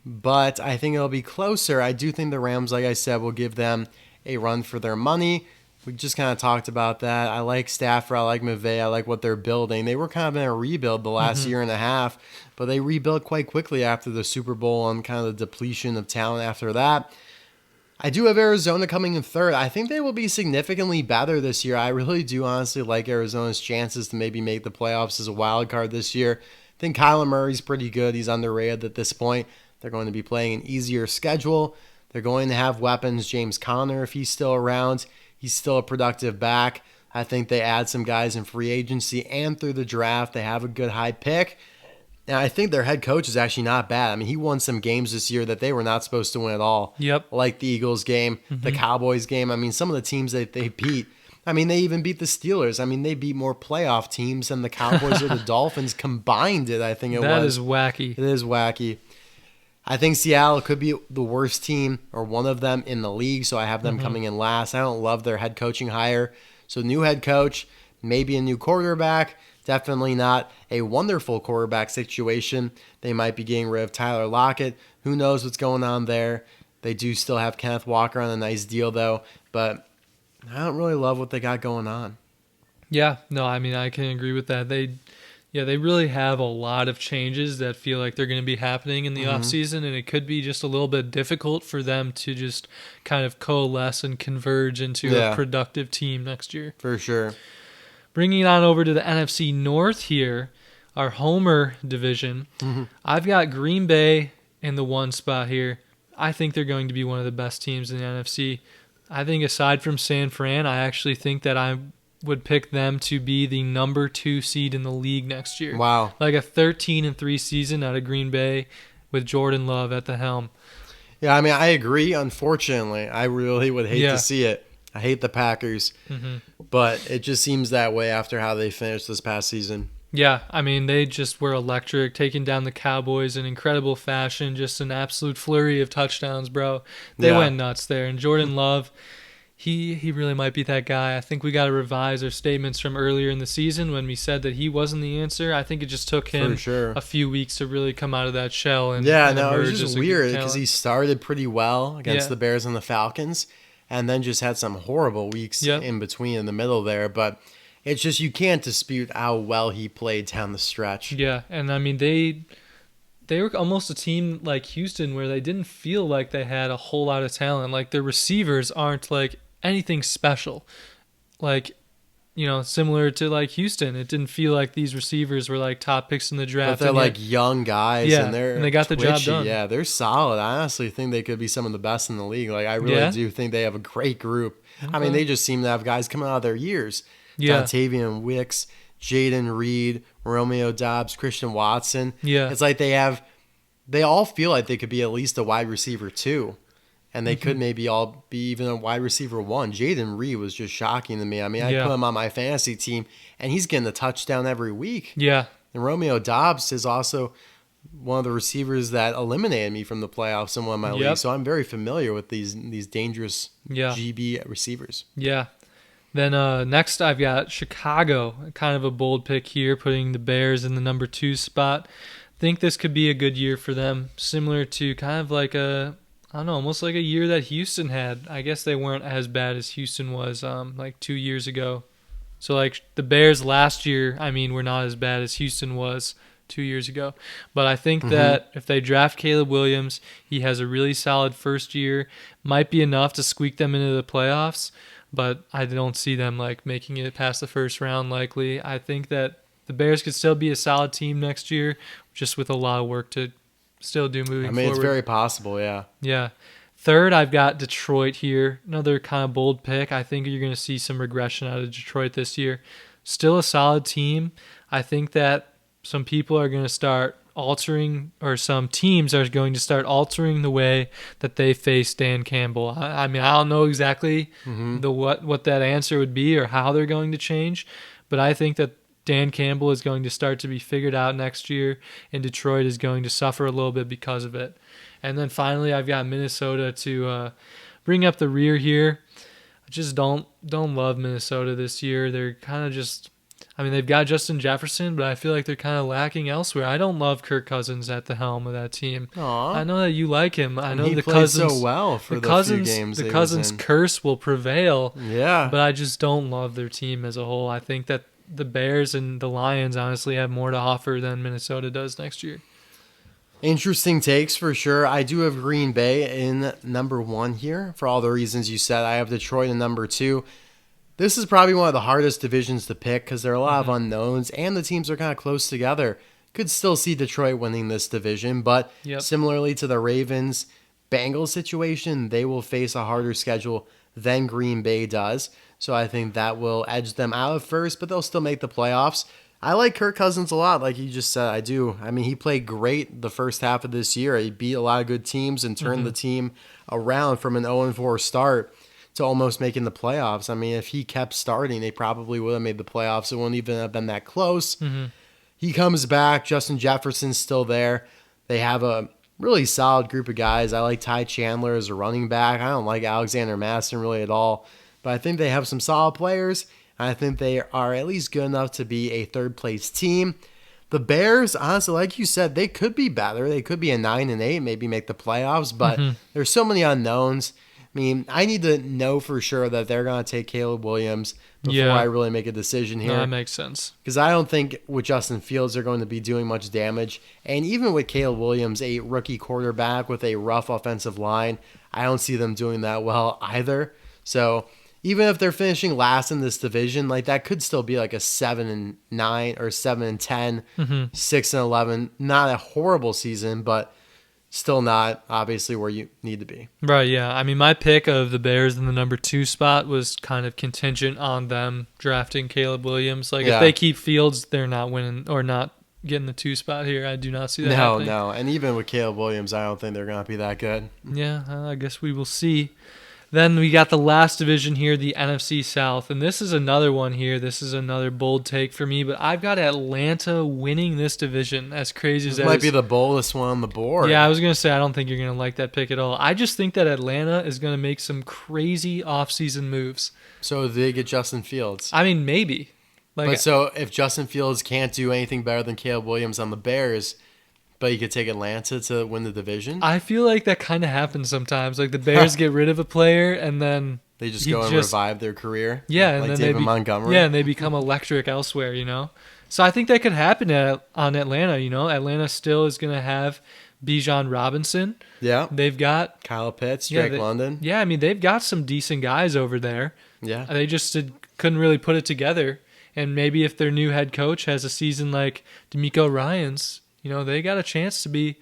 but I think it'll be closer. I do think the Rams, like I said, will give them a run for their money. We just kind of talked about that. I like Stafford. I like McVay. I like what they're building. They were kind of in a rebuild the last year and a half, but they rebuilt quite quickly after the Super Bowl and kind of the depletion of talent after that. I do have Arizona coming in third. I think they will be significantly better this year. I really do honestly like Arizona's chances to maybe make the playoffs as a wild card this year. I think Kyler Murray's pretty good. He's underrated at this point. They're going to be playing an easier schedule. They're going to have weapons. James Conner, if he's still around, he's still a productive back. I think they add some guys in free agency and through the draft. They have a good high pick. And I think their head coach is actually not bad. I mean, he won some games this year that they were not supposed to win at all. Yep. Like the Eagles game, the Cowboys game. I mean, some of the teams that they beat. I mean, they even beat the Steelers. I mean, they beat more playoff teams than the Cowboys or the Dolphins combined I think it was. That is wacky. It is wacky. I think Seattle could be the worst team or one of them in the league, so I have them coming in last. I don't love their head coaching hire. So new head coach, maybe a new quarterback. Definitely not a wonderful quarterback situation. They might be getting rid of Tyler Lockett. Who knows what's going on there? They do still have Kenneth Walker on a nice deal, though. But I don't really love what they got going on. Yeah, no, I mean, I can agree with that. They really have a lot of changes that feel like they're going to be happening in the offseason, and it could be just a little bit difficult for them to just kind of coalesce and converge into a productive team next year. For sure. Bringing it on over to the NFC North here, our Homer division. I've got Green Bay in the 1 spot here. I think they're going to be one of the best teams in the NFC. I think aside from San Fran, I actually think that I would pick them to be the number 2 seed in the league next year. Wow. Like a 13-3 season out of Green Bay with Jordan Love at the helm. Yeah, I mean, I agree. Unfortunately, I really would hate to see it. I hate the Packers, but it just seems that way after how they finished this past season. Yeah, I mean, they just were electric, taking down the Cowboys in incredible fashion, just an absolute flurry of touchdowns, bro. They went nuts there. And Jordan Love, he really might be that guy. I think we got to revise our statements from earlier in the season when we said that he wasn't the answer. I think it just took him a few weeks to really come out of that shell. And it was just weird because he started pretty well against the Bears and the Falcons, and then just had some horrible weeks in between in the middle there. But it's just you can't dispute how well he played down the stretch. Yeah, and I mean, they were almost a team like Houston where they didn't feel like they had a whole lot of talent. Like their receivers aren't like anything special. Like, similar to like Houston, it didn't feel like these receivers were like top picks in the draft. But they're like young guys, and they got the job done. Yeah, they're solid. I honestly think they could be some of the best in the league. Like I really do think they have a great group. Okay. I mean, they just seem to have guys coming out of their years. Dontavian Wicks, Jaden Reed, Romeo Doubs, Christian Watson. Yeah, it's like they all feel like they could be at least a wide receiver 2. And they could maybe all be even a wide receiver 1. Jaden Reed was just shocking to me. I mean, I put him on my fantasy team, and he's getting a touchdown every week. Yeah. And Romeo Doubs is also one of the receivers that eliminated me from the playoffs in one of my leagues. So I'm very familiar with these dangerous GB receivers. Yeah. Then next I've got Chicago, kind of a bold pick here, putting the Bears in the number 2 spot. Think this could be a good year for them, similar to kind of like almost like a year that Houston had. I guess they weren't as bad as Houston was like 2 years ago. So like the Bears last year, I mean, were not as bad as Houston was 2 years ago. But I think that if they draft Caleb Williams, he has a really solid first year, might be enough to squeak them into the playoffs. But I don't see them like making it past the first round likely. I think that the Bears could still be a solid team next year, just with a lot of work to still do moving forward. It's very possible, yeah. Yeah. Third, I've got Detroit here. Another kind of bold pick. I think you're going to see some regression out of Detroit this year. Still a solid team. I think that some people are going to start altering, or some teams are going to start altering the way that they face Dan Campbell. I mean, I don't know exactly what that answer would be or how they're going to change, but I think that Dan Campbell is going to start to be figured out next year, and Detroit is going to suffer a little bit because of it. And then finally, I've got Minnesota to bring up the rear here. I just don't love Minnesota this year. They're kind of just, I mean, they've got Justin Jefferson, but I feel like they're kind of lacking elsewhere. I don't love Kirk Cousins at the helm of that team. Aww. I know that you like him. I know he the played Cousins so well for the few games. The Cousins curse will prevail. Yeah, but I just don't love their team as a whole. I think that the Bears and the Lions honestly have more to offer than Minnesota does next year. Interesting takes for sure. I do have Green Bay in number 1 here for all the reasons you said. I have Detroit in number 2. This is probably one of the hardest divisions to pick because there are a lot of unknowns and the teams are kind of close together. Could still see Detroit winning this division, but similarly to the Ravens Bengals situation, they will face a harder schedule than Green Bay does. So I think that will edge them out at first, but they'll still make the playoffs. I like Kirk Cousins a lot, like you just said. I do. I mean, he played great the first half of this year. He beat a lot of good teams and turned the team around from an 0-4 start to almost making the playoffs. I mean, if he kept starting, they probably would have made the playoffs. It wouldn't even have been that close. He comes back. Justin Jefferson's still there. They have a really solid group of guys. I like Ty Chandler as a running back. I don't like Alexander Madison really at all. But I think they have some solid players. I think they are at least good enough to be a third-place team. The Bears, honestly, like you said, they could be better. They could be a 9-8, maybe make the playoffs, but there's so many unknowns. I mean, I need to know for sure that they're going to take Caleb Williams before I really make a decision here. No, that makes sense. Because I don't think with Justin Fields they're going to be doing much damage. And even with Caleb Williams, a rookie quarterback with a rough offensive line, I don't see them doing that well either. So even if they're finishing last in this division, like that could still be like a 7-9 or 7-10, 6-11. Not a horrible season, but still not obviously where you need to be. Right, yeah. I mean, my pick of the Bears in the number 2 spot was kind of contingent on them drafting Caleb Williams. Like if they keep Fields, they're not winning or not getting the 2 spot here. I do not see that happening. No. And even with Caleb Williams, I don't think they're going to be that good. Yeah, I guess we will see. Then we got the last division here, the NFC South, and this is another one here. This is another bold take for me, but I've got Atlanta winning this division, as crazy as that is. This might be the boldest one on the board. Yeah, I was going to say, I don't think you're going to like that pick at all. I just think that Atlanta is going to make some crazy offseason moves. So do they get Justin Fields? I mean, maybe. But so if Justin Fields can't do anything better than Caleb Williams on the Bears, but you could take Atlanta to win the division? I feel like that kind of happens sometimes. Like the Bears get rid of a player and then they just go and revive their career. Yeah, like and then David Montgomery. Yeah, and they become electric elsewhere, you know? So I think that could happen on Atlanta, you know? Atlanta still is going to have Bijan Robinson. Yeah. They've got Kyle Pitts, Drake London. Yeah, I mean, they've got some decent guys over there. Yeah. They just couldn't really put it together. And maybe if their new head coach has a season like DeMeco Ryans, you know, they got a chance to be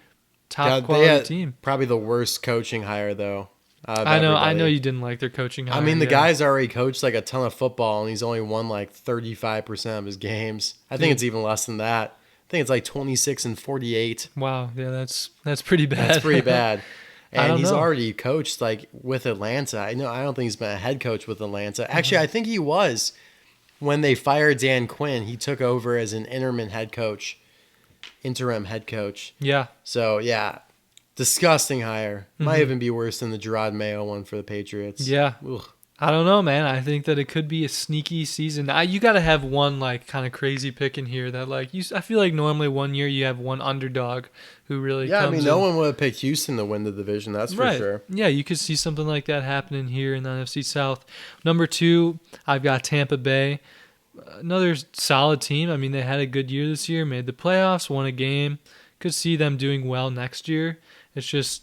top quality team. Probably the worst coaching hire, though. I know you didn't like their coaching hire. I mean, the guy's already coached like a ton of football, and he's only won like 35% of his games. I think it's even less than that. I think it's like 26-48. Wow, yeah, that's pretty bad. That's pretty bad. And he's already coached like with Atlanta. I don't think he's been a head coach with Atlanta. Actually, I think he was when they fired Dan Quinn. He took over as an interim head coach. Yeah. So, yeah, disgusting hire. Might even be worse than the Gerard Mayo one for the Patriots. Yeah. Ugh. I don't know, man. I think that it could be a sneaky season. You got to have one like kind of crazy pick in here that like I feel like normally one year you have one underdog who really comes I mean, no one would have picked Houston to win the division, that's for sure. Yeah, you could see something like that happening here in the NFC South. Number 2, I've got Tampa Bay. Another solid team. I mean, they had a good year this year, made the playoffs, won a game. Could see them doing well next year. It's just,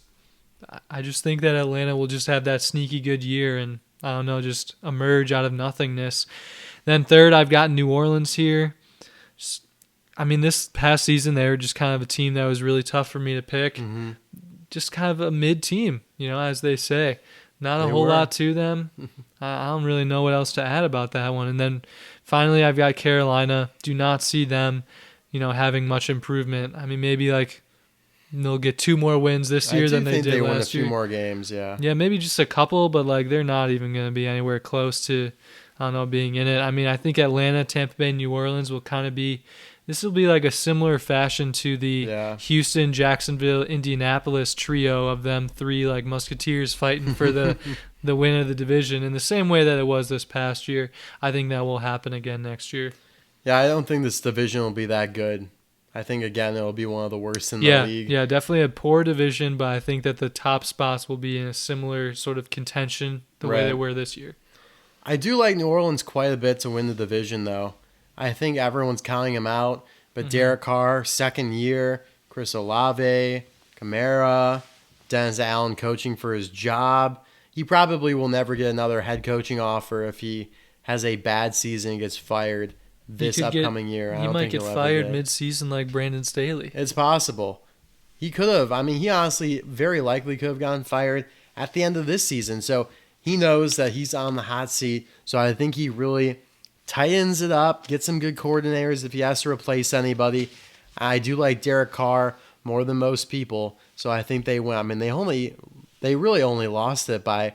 I just think that Atlanta will just have that sneaky good year and, I don't know, just emerge out of nothingness. Then third, I've got New Orleans here. I mean, this past season, they were just kind of a team that was really tough for me to pick. just kind of a mid team, as they say. Not a They whole were. lot to them. I don't really know what else to add about that one. And then finally, I've got Carolina. Do not see them, having much improvement. I mean, maybe like they'll get 2 more wins this year than they did they win a last few year. more games, yeah. Yeah, maybe just a couple, but like they're not even going to be anywhere close to, I don't know, being in it. I mean, I think Atlanta, Tampa Bay, New Orleans will kind of be. This will be like a similar fashion to the Houston, Jacksonville, Indianapolis trio of them 3 like musketeers fighting for the win of the division in the same way that it was this past year. I think that will happen again next year. Yeah, I don't think this division will be that good. I think, again, it'll be one of the worst in the league. Yeah, definitely a poor division, but I think that the top spots will be in a similar sort of contention the way they were this year. I do like New Orleans quite a bit to win the division, though. I think everyone's counting him out, but Derek Carr, second year, Chris Olave, Kamara, Dennis Allen coaching for his job. He probably will never get another head coaching offer if he has a bad season and gets fired this upcoming year. He might get fired mid-season like Brandon Staley. It's possible. He could have. I mean, he honestly very likely could have gotten fired at the end of this season. So he knows that he's on the hot seat. So I think he really tightens it up, gets some good coordinators if he has to replace anybody. I do like Derek Carr more than most people. So I think they win. I mean, they really only lost it by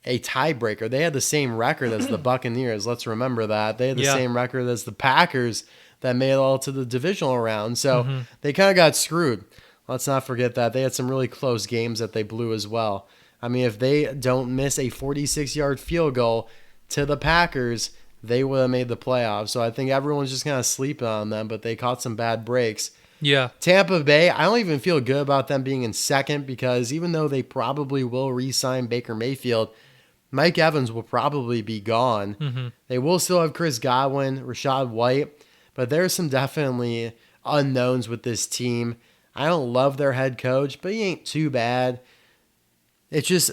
a tiebreaker. They had the same record as the Buccaneers. Let's remember that. They had the same record as the Packers that made it all to the divisional round. So they kind of got screwed. Let's not forget that. They had some really close games that they blew as well. I mean, if they don't miss a 46-yard field goal to the Packers, they would have made the playoffs. So I think everyone's just kind of sleeping on them, but they caught some bad breaks. Yeah. Tampa Bay, I don't even feel good about them being in second because even though they probably will re-sign Baker Mayfield, Mike Evans will probably be gone. They will still have Chris Godwin, Rashad White, but there's some definitely unknowns with this team. I don't love their head coach, but he ain't too bad. It's just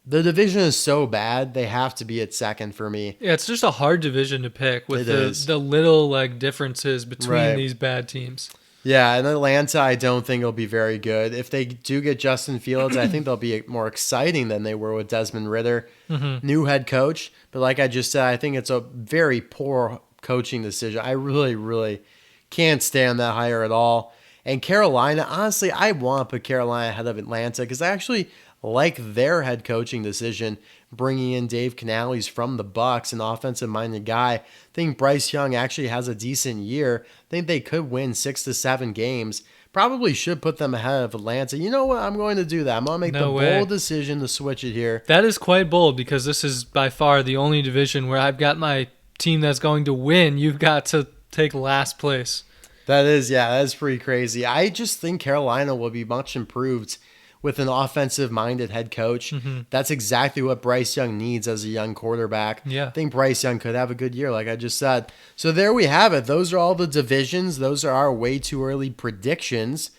the division is so bad, they have to be at second for me. Yeah, it's just a hard division to pick with the little like differences between these bad teams. Yeah, and Atlanta, I don't think will be very good. If they do get Justin Fields, I think they'll be more exciting than they were with Desmond Ridder. New head coach, but like I just said, I think it's a very poor coaching decision. I really, really can't stand that hire at all. And Carolina, honestly, I want to put Carolina ahead of Atlanta because I actually like their head coaching decision, bringing in Dave Canales from the Bucs, an offensive-minded guy. I think Bryce Young actually has a decent year. I think they could win 6 to 7 games. Probably should put them ahead of Atlanta. You know what? I'm going to do that. I'm going to make the bold decision to switch it here. That is quite bold because this is by far the only division where I've got my team that's going to win. You've got to take last place. That is pretty crazy. I just think Carolina will be much improved with an offensive-minded head coach. That's exactly what Bryce Young needs as a young quarterback. Yeah. I think Bryce Young could have a good year, like I just said. So there we have it. Those are all the divisions. Those are our way too early predictions.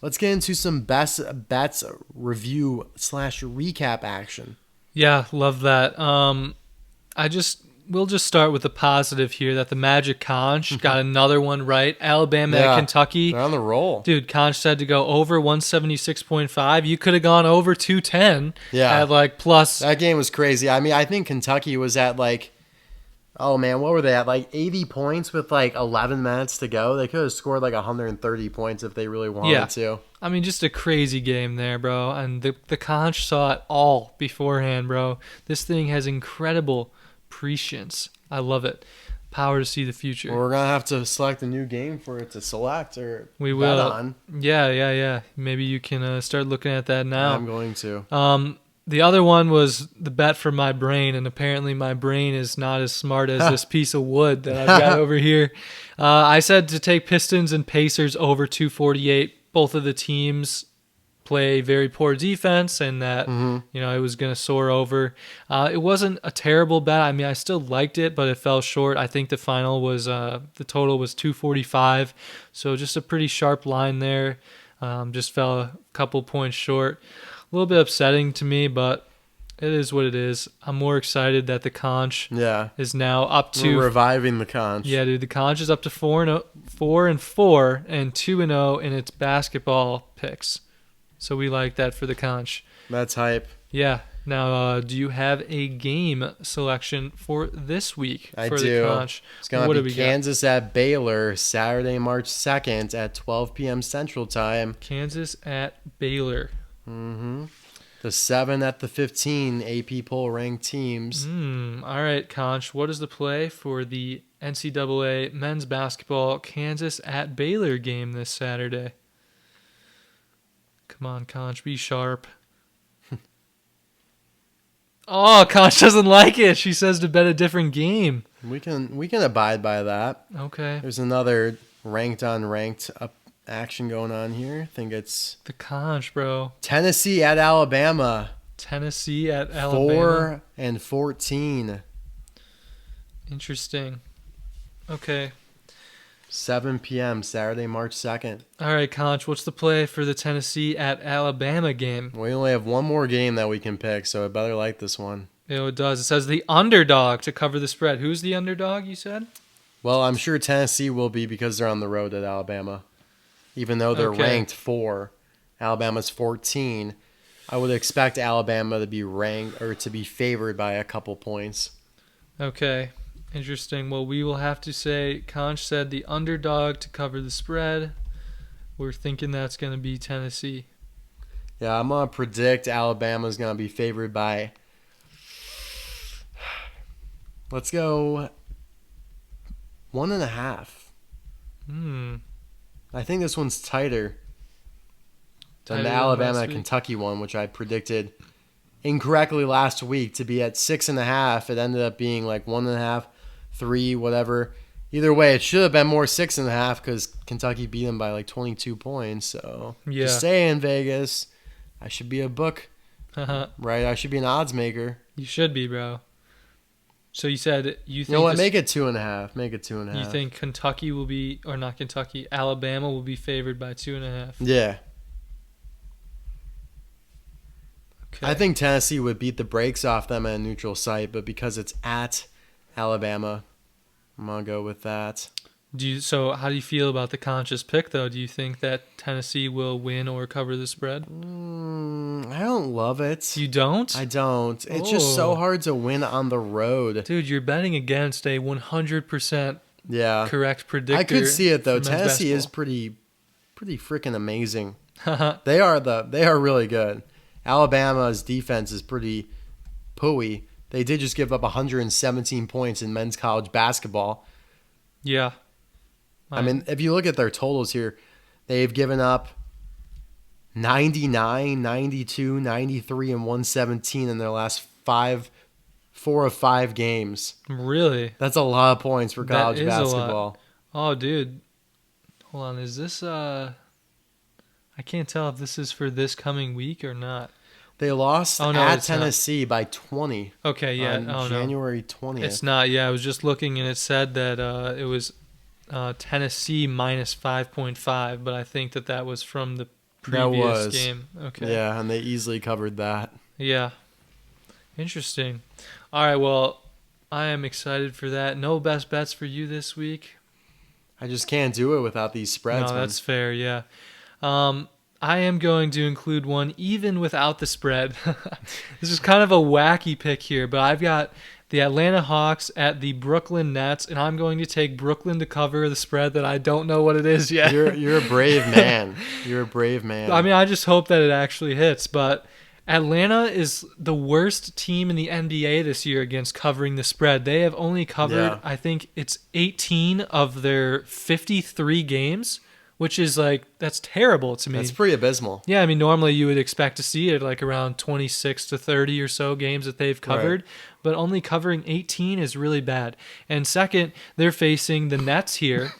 Let's get into some best bets review / recap action. Yeah, love that. We'll just start with the positive here that the Magic Conch got another one right. Alabama at Kentucky. They're on the roll. Dude, Conch said to go over 176.5. You could have gone over 210. Yeah. At like plus. That game was crazy. I mean, I think Kentucky was at like, oh man, what were they at? Like 80 points with like 11 minutes to go. They could have scored like 130 points if they really wanted to. I mean, just a crazy game there, bro. And the Conch saw it all beforehand, bro. This thing has incredible prescience. I love it. Power to see the future. Well, we're gonna have to select a new game for it to select or we will. Bet on. Yeah. Maybe you can start looking at that now. I'm going to. The other one was the bet for my brain, and apparently my brain is not as smart as this piece of wood that I've got over here. I said to take Pistons and Pacers over 248. Both of the teams play very poor defense, and that it was going to soar over. It wasn't a terrible bet. I mean, I still liked it, but it fell short. I think the final was the total was 245, so just a pretty sharp line there. Just fell a couple points short. A little bit upsetting to me, but it is what it is. I'm more excited that the Conch is now up to... We're reviving the Conch. Yeah, dude, the Conch is up to 4-4 and 2-0 in its basketball picks. So we like that for the Conch. That's hype. Yeah. Now, do you have a game selection for this week I for do. the Conch? It's going to be Kansas at Baylor, Saturday, March 2nd at 12 p.m. Central Time. Kansas at Baylor. Mm-hmm. The 7 at the 15 AP poll ranked teams. All right, Conch. What is the play for the NCAA men's basketball Kansas at Baylor game this Saturday? Come on, Conch. Be sharp. Oh, Conch doesn't like it. She says to bet a different game. We can abide by that. Okay. There's another ranked on ranked up action going on here. I think it's the Conch, bro. Tennessee at Alabama. Tennessee at Alabama. 4 and 14. Interesting. Okay. 7 p.m. Saturday, March 2nd. All right, Conch, what's the play for the Tennessee at Alabama game? We only have one more game that we can pick, so I better like this one. Yeah, it does. It says the underdog to cover the spread. Who's the underdog, you said? Well, I'm sure Tennessee will be because they're on the road at Alabama. Even though they're ranked 4, Alabama's 14. I would expect Alabama to be ranked or to be favored by a couple points. Okay. Interesting. Well, we will have to say Conch said the underdog to cover the spread. We're thinking that's going to be Tennessee. Yeah, I'm going to predict Alabama's going to be favored by, let's go 1.5. I think this one's tighter than the Alabama-Kentucky one, which I predicted incorrectly last week to be at 6.5. It ended up being like 1.5, 3, whatever. Either way, it should have been more 6.5 because Kentucky beat them by like 22 points. So just saying, Vegas, I should be a book, right? I should be an odds maker. You should be, bro. So you said you think... You know what? Make it 2.5. Make it 2.5. You think Kentucky will be... Or not Kentucky. Alabama will be favored by 2.5. Yeah. Okay. I think Tennessee would beat the brakes off them at a neutral site, but because it's at Alabama, I'm going to go with that. So how do you feel about the Conch's pick, though? Do you think that Tennessee will win or cover the spread? I don't love it. You don't? I don't. It's just so hard to win on the road. Dude, you're betting against a 100% correct predictor. I could see it, though. Tennessee is pretty freaking amazing. They are really good. Alabama's defense is pretty pooey. They did just give up 117 points in men's college basketball. Yeah. I mean, if you look at their totals here, they've given up 99, 92, 93, and 117 in their last 4 of 5 games. Really? That's a lot of points for college basketball. Oh, dude. Hold on. Is this... I can't tell if this is for this coming week or not. They lost at Tennessee by 20. Okay, yeah. On January 20th. It's not. Yeah, I was just looking and it said that it was Tennessee minus 5.5, but I think that was from the previous game. Okay. Yeah, and they easily covered that. Yeah. Interesting. All right, well, I am excited for that. No best bets for you this week. I just can't do it without these spreads. No, that's fair, yeah. I am going to include one even without the spread. This is kind of a wacky pick here, but I've got the Atlanta Hawks at the Brooklyn Nets, and I'm going to take Brooklyn to cover the spread that I don't know what it is yet. You're a brave man. You're a brave man. I mean, I just hope that it actually hits, but Atlanta is the worst team in the NBA this year against covering the spread. They have only covered, I think it's 18 of their 53 games. Which is that's terrible to me. That's pretty abysmal. Yeah, I mean, normally you would expect to see it around 26 to 30 or so games that they've covered, but only covering 18 is really bad. And second, they're facing the Nets here.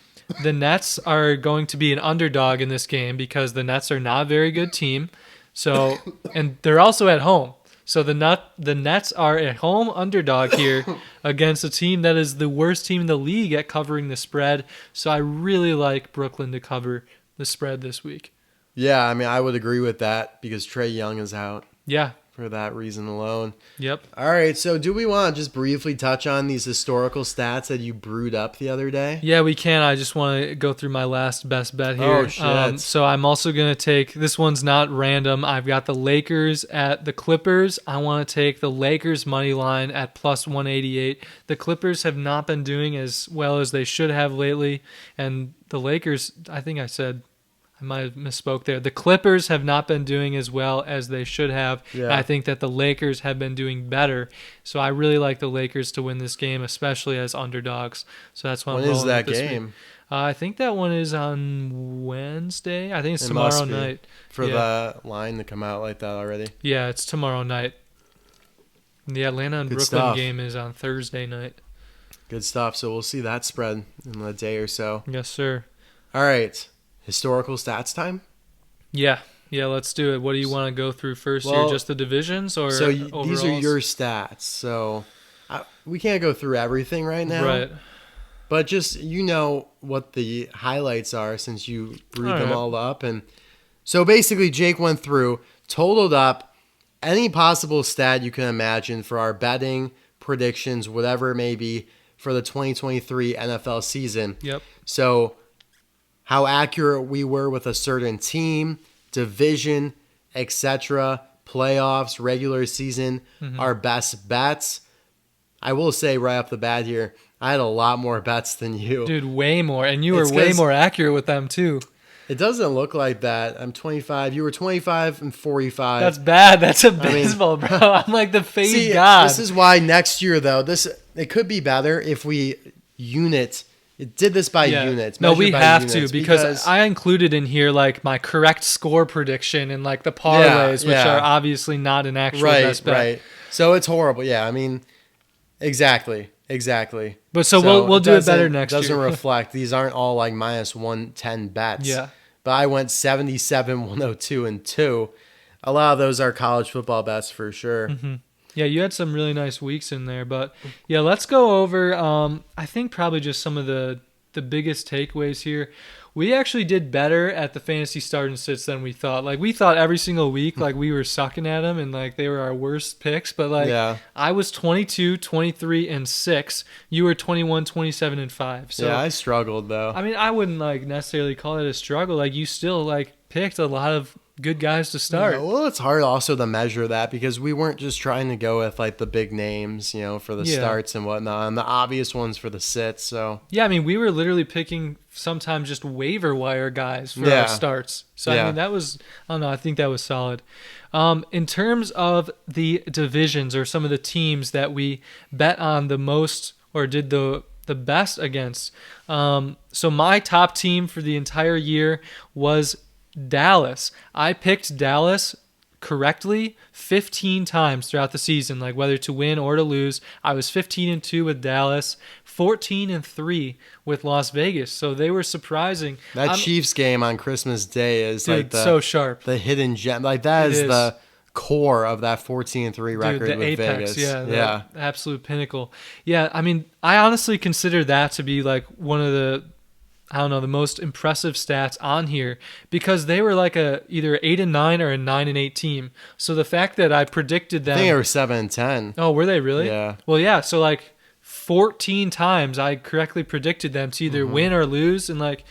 The Nets are going to be an underdog in this game because the Nets are not a very good team. So, and they're also at home. So the Nets are a home underdog here against a team that is the worst team in the league at covering the spread. So I really like Brooklyn to cover the spread this week. Yeah, I mean, I would agree with that because Trae Young is out. Yeah, for that reason alone. Yep. All right, so do we want to just briefly touch on these historical stats that you brewed up the other day? Yeah, we can. I just want to go through my last best bet here. Oh, shit. So I'm also going to take, this one's not random. I've got the Lakers at the Clippers. I want to take the Lakers money line at plus 188. The Clippers have not been doing as well as they should have lately. And the Lakers, I think I said, I might have misspoke there. The Clippers have not been doing as well as they should have. Yeah. I think that the Lakers have been doing better. So I really like the Lakers to win this game, especially as underdogs. So that's why When I'm is rolling that with this game? week. I think that one is on Wednesday. I think it's It tomorrow must be night. for Yeah. the line to come out like that already. Yeah, it's tomorrow night. The Atlanta and Good Brooklyn stuff. game is on Thursday night. Good stuff. So we'll see that spread in a day or so. Yes, sir. All right. Historical stats time? Yeah, let's do it. What do you want to go through first Well, here? Just the divisions or So these are overalls? your stats. So we can't go through everything right now. Right. But just what the highlights are since you brewed them right. all up. And so basically Jake went through, totaled up any possible stat you can imagine for our betting, predictions, whatever it may be for the 2023 NFL season. Yep. So how accurate we were with a certain team, division, etc., playoffs, regular season, our best bets. I will say right off the bat here, I had a lot more bets than you. Dude, way more. And you It's were way 'cause- more accurate with them, too. It doesn't look like that. I'm 25. You were 25 and 45. That's bad. That's abysmal, bro. I'm like the fade See, god. this is why next year, though, it could be better if we did this by units. No, we measured by have units, to because I included in here like my correct score prediction and like the parlays, which yeah. are obviously not an actual right, best bet. right. So it's horrible. Yeah, I mean, exactly. But so we'll do it better next year. Doesn't reflect. These aren't all like minus 110 bets. Yeah. But I went 77, 102, and 2. A lot of those are college football bets for sure. Mm-hmm. Yeah, you had some really nice weeks in there. But yeah, let's go over, I think probably just some of the biggest takeaways here. We actually did better at the fantasy start and sits than we thought. Like, we thought every single week, like, we were sucking at them and, like, they were our worst picks. But, like, Yeah. I was 22, 23, and 6. You were 21, 27, and 5. So, Yeah, I struggled, though. I mean, I wouldn't, like, necessarily call it a struggle. Like, you still, like, picked a lot of good guys to start. Yeah, well, it's hard also to measure that because we weren't just trying to go with, like, the big names, for the starts and whatnot, and the obvious ones for the sits, so. Yeah, I mean, we were literally picking sometimes just waiver wire guys for Yeah. our starts. So, Yeah. I mean, that was, I don't know, I think that was solid. In terms of the divisions or some of the teams that we bet on the most or did the best against. So, my top team for the entire year was Dallas. I picked Dallas correctly 15 times throughout the season, like whether to win or to lose. I was 15-2 with Dallas, 14-3 with Las Vegas. So they were surprising. That Chiefs game on Christmas Day is like so sharp. The hidden gem. Like that is the core of that 14-3 record the with apex, Vegas. Yeah. The absolute pinnacle. Yeah, I mean, I honestly consider that to be like one of the most impressive stats on here because they were like either 8-9 or a 9-8 team. So the fact that I predicted them, I think they were 7-10. Oh, were they really? Yeah. Well, yeah. So like 14 times I correctly predicted them to either win or lose, and like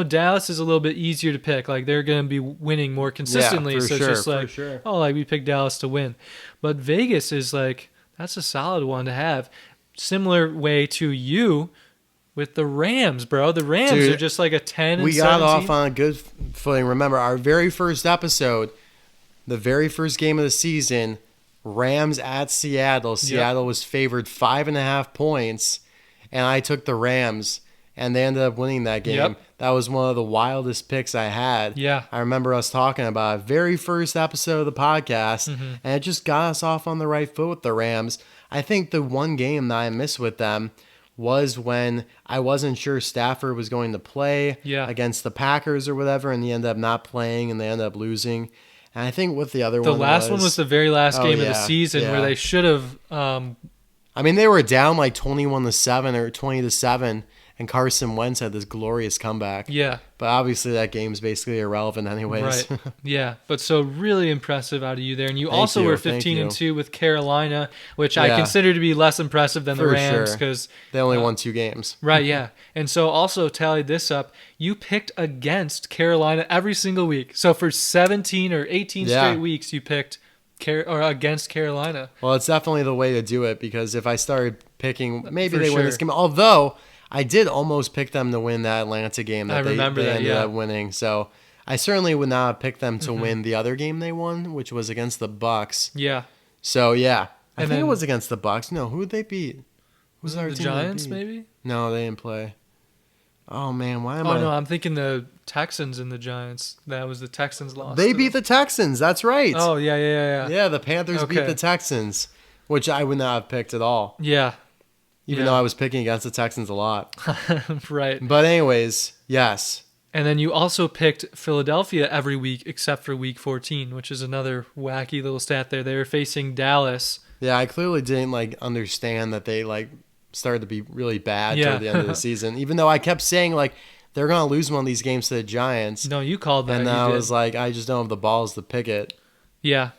Dallas is a little bit easier to pick. Like they're going to be winning more consistently. Yeah, so sure, it's just like like we picked Dallas to win, but Vegas is like that's a solid one to have. Similar way to you. With the Rams, bro. The Rams are just like a 10 and 17. We got off on a good footing. Remember, our very first episode, the very first game of the season, Rams at Seattle. Seattle was favored 5.5 points, and I took the Rams, and they ended up winning that game. Yep. That was one of the wildest picks I had. Yeah. I remember us talking about it. Very first episode of the podcast, and it just got us off on the right foot with the Rams. I think the one game that I missed with them was when I wasn't sure Stafford was going to play against the Packers or whatever, and he ended up not playing, and they ended up losing. And I think with the other one, the last one was the very last game of the season where they should have. I mean, they were down like 21-7 or 20-7, and Carson Wentz had this glorious comeback. Yeah. But obviously that game's basically irrelevant anyways. Right. Yeah. But so really impressive out of you there. And you Thank also you, were thank 15-2 with Carolina, which I Yeah. consider to be less impressive than the For Rams sure. because They only won 2 games. right, yeah. And so also tallied this up, you picked against Carolina every single week. So for 17 or 18 Yeah. straight weeks you picked or against Carolina. Well, it's definitely the way to do it because if I started picking, maybe For they win this sure. game. Although I did almost pick them to win that Atlanta game that I remember they that, ended yeah. up winning. So I certainly would not have picked them to win the other game they won, which was against the Bucks. Yeah. So yeah, I And think it then- was against the Bucks. No, who did they beat? Who's our The team Giants they beat? maybe? No, they didn't play. Oh man, why am Oh I? no, I'm thinking the Texans and the Giants. That was the Texans lost. They to beat them. the Texans. That's right. Oh yeah. Yeah, the Panthers beat Okay. the Texans, which I would not have picked at all, Yeah. even Yeah. though I was picking against the Texans a lot. Right. But anyways, yes. And then you also picked Philadelphia every week except for week 14, which is another wacky little stat there. They were facing Dallas. Yeah, I clearly didn't understand that they started to be really bad Yeah. toward the end of the season. Even though I kept saying they're gonna lose one of these games to the Giants, No, you called that. and you I did. was like, I just don't have the balls to pick it. Yeah.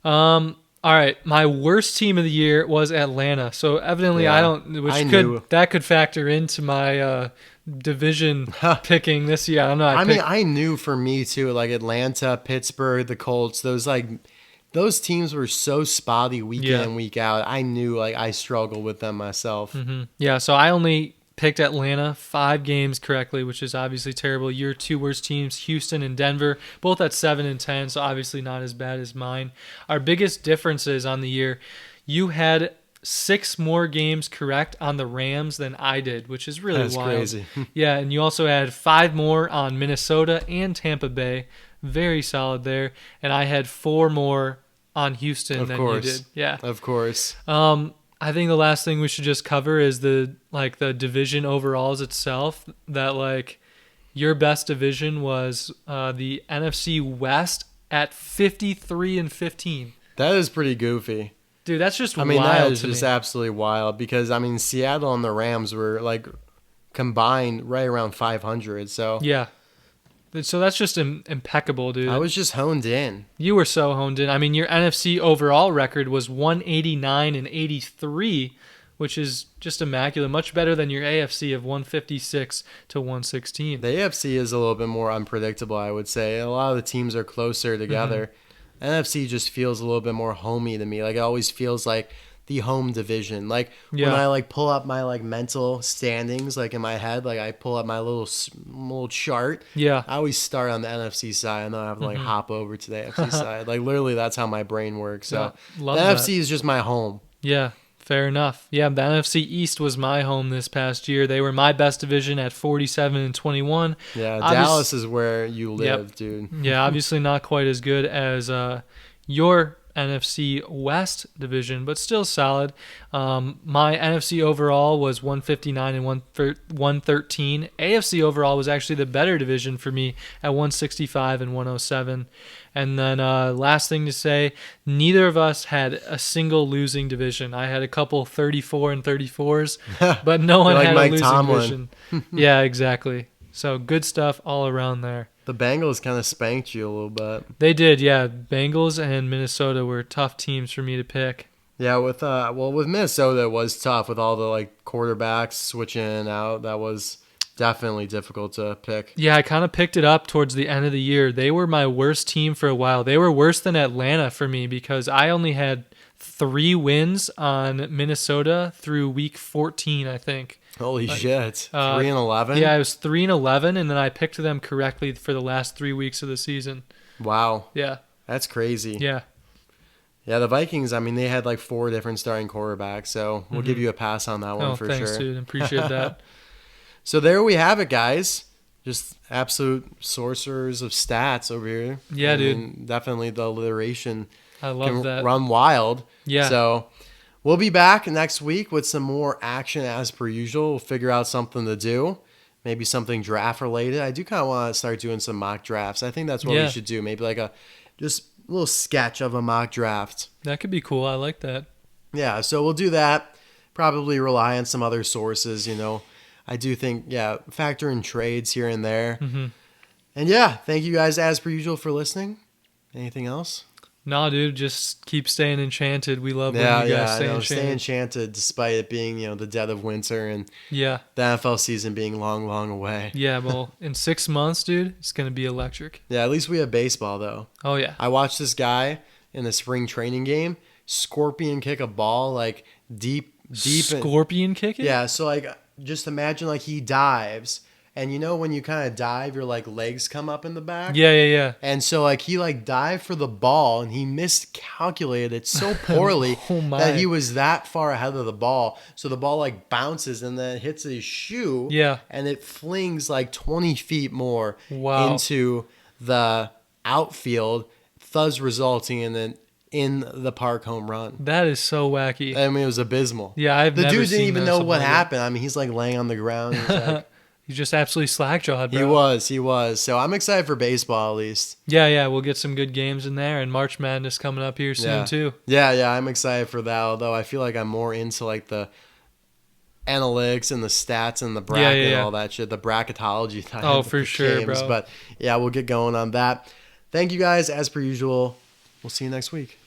All right. My worst team of the year was Atlanta. So evidently Yeah, I don't, which I could knew. that could factor into my division picking this year. I don't know. I mean, I knew for me too, Atlanta, Pittsburgh, the Colts, those teams were so spotty week in Yeah. and week out. I knew I struggled with them myself. Yeah, so I only picked Atlanta 5 games correctly, which is obviously terrible. Your 2 worst teams, Houston and Denver, both at 7 and 10, so obviously not as bad as mine. Our biggest differences on the year, you had 6 more games correct on the Rams than I did, which is really That's wild. crazy. Yeah, and you also had 5 more on Minnesota and Tampa Bay. Very solid there. And I had 4 more on Houston Of than course. you did. Yeah. Of course. I think the last thing we should just cover is the division overalls itself. That your best division was the NFC West at 53-15. That is pretty goofy. Dude, that's just I mean, wild that is to just me. absolutely wild because Seattle and the Rams were combined right around 500. So Yeah. So that's just impeccable, dude. I was just honed in. You were so honed in. I mean, your NFC overall record was 189-83, which is just immaculate. Much better than your AFC of 156-116. The AFC is a little bit more unpredictable, I would say. A lot of the teams are closer together. NFC just feels a little bit more homey to me. It always feels like the home division. When I pull up my mental standings in my head, I pull up my little chart. Yeah. I always start on the NFC side and then I have to hop over to the AFC side. Literally that's how my brain works. So Yeah, love the that. NFC is just my home. Yeah, fair enough. Yeah, the NFC East was my home this past year. They were my best division at 47-21. Yeah, Obvious- Dallas is where you live, dude. Yeah, obviously not quite as good as your NFC West division, but still solid. My NFC overall was 159-113. AFC overall was actually the better division for me at 165-107. And then last thing to say, neither of us had a single losing division. I had a couple 34-34s, but no one You're like had Mike a losing Tomlin. division. Yeah, exactly. So good stuff all around there. The Bengals kind of spanked you a little bit. They did, yeah. Bengals and Minnesota were tough teams for me to pick. Yeah, with Minnesota it was tough with all the quarterbacks switching in and out. That was definitely difficult to pick. Yeah, I kind of picked it up towards the end of the year. They were my worst team for a while. They were worse than Atlanta for me because I only had 3 wins on Minnesota through week 14, I think. Holy shit. 3-11? Yeah, I was 3-11, and then I picked them correctly for the last 3 weeks of the season. Wow. Yeah. That's crazy. Yeah. Yeah, the Vikings, they had 4 different starting quarterbacks, so we'll give you a pass on that one for thanks, sure. dude. Appreciate that. So there we have it, guys. Just absolute sorcerers of stats over here. Yeah, dude. Definitely the alliteration I love can that. run wild. Yeah. So we'll be back next week with some more action as per usual. We'll figure out something to do. Maybe something draft related. I do kind of want to start doing some mock drafts. I think that's what we should do. Maybe just a little sketch of a mock draft. That could be cool. I like that. Yeah, so we'll do that. Probably rely on some other sources, I do think, factor in trades here and there. Mm-hmm. And yeah, thank you guys as per usual for listening. Anything else? No, dude, just keep staying enchanted. We love when you guys stay enchanted. Stay enchanted despite it being, the dead of winter and the NFL season being long, long away. Yeah, well, in 6 months, dude, it's going to be electric. Yeah, at least we have baseball, though. Oh, yeah. I watched this guy in the spring training game scorpion kick a ball, like, deep. Scorpion kick it? Yeah, so, like, just imagine, like, he dives. And when you kind of dive, your like legs come up in the back. Yeah. And so like he like dived for the ball and he miscalculated it so poorly that he was that far ahead of the ball. So the ball like bounces and then hits his shoe. Yeah. And it flings like 20 feet more into the outfield, thus resulting in the park home run. That is so wacky. I mean, it was abysmal. Yeah, the dude didn't even know what happened. I mean, he's like laying on the ground. He's like, he's just absolutely slack-jawed, bro. He was. So I'm excited for baseball, at least. Yeah, we'll get some good games in there, and March Madness coming up here soon, too. Yeah, I'm excited for that, although I feel like I'm more into, like, the analytics and the stats and the bracket and all that shit, the bracketology type of for sure, games. bro. But, yeah, we'll get going on that. Thank you guys, as per usual. We'll see you next week.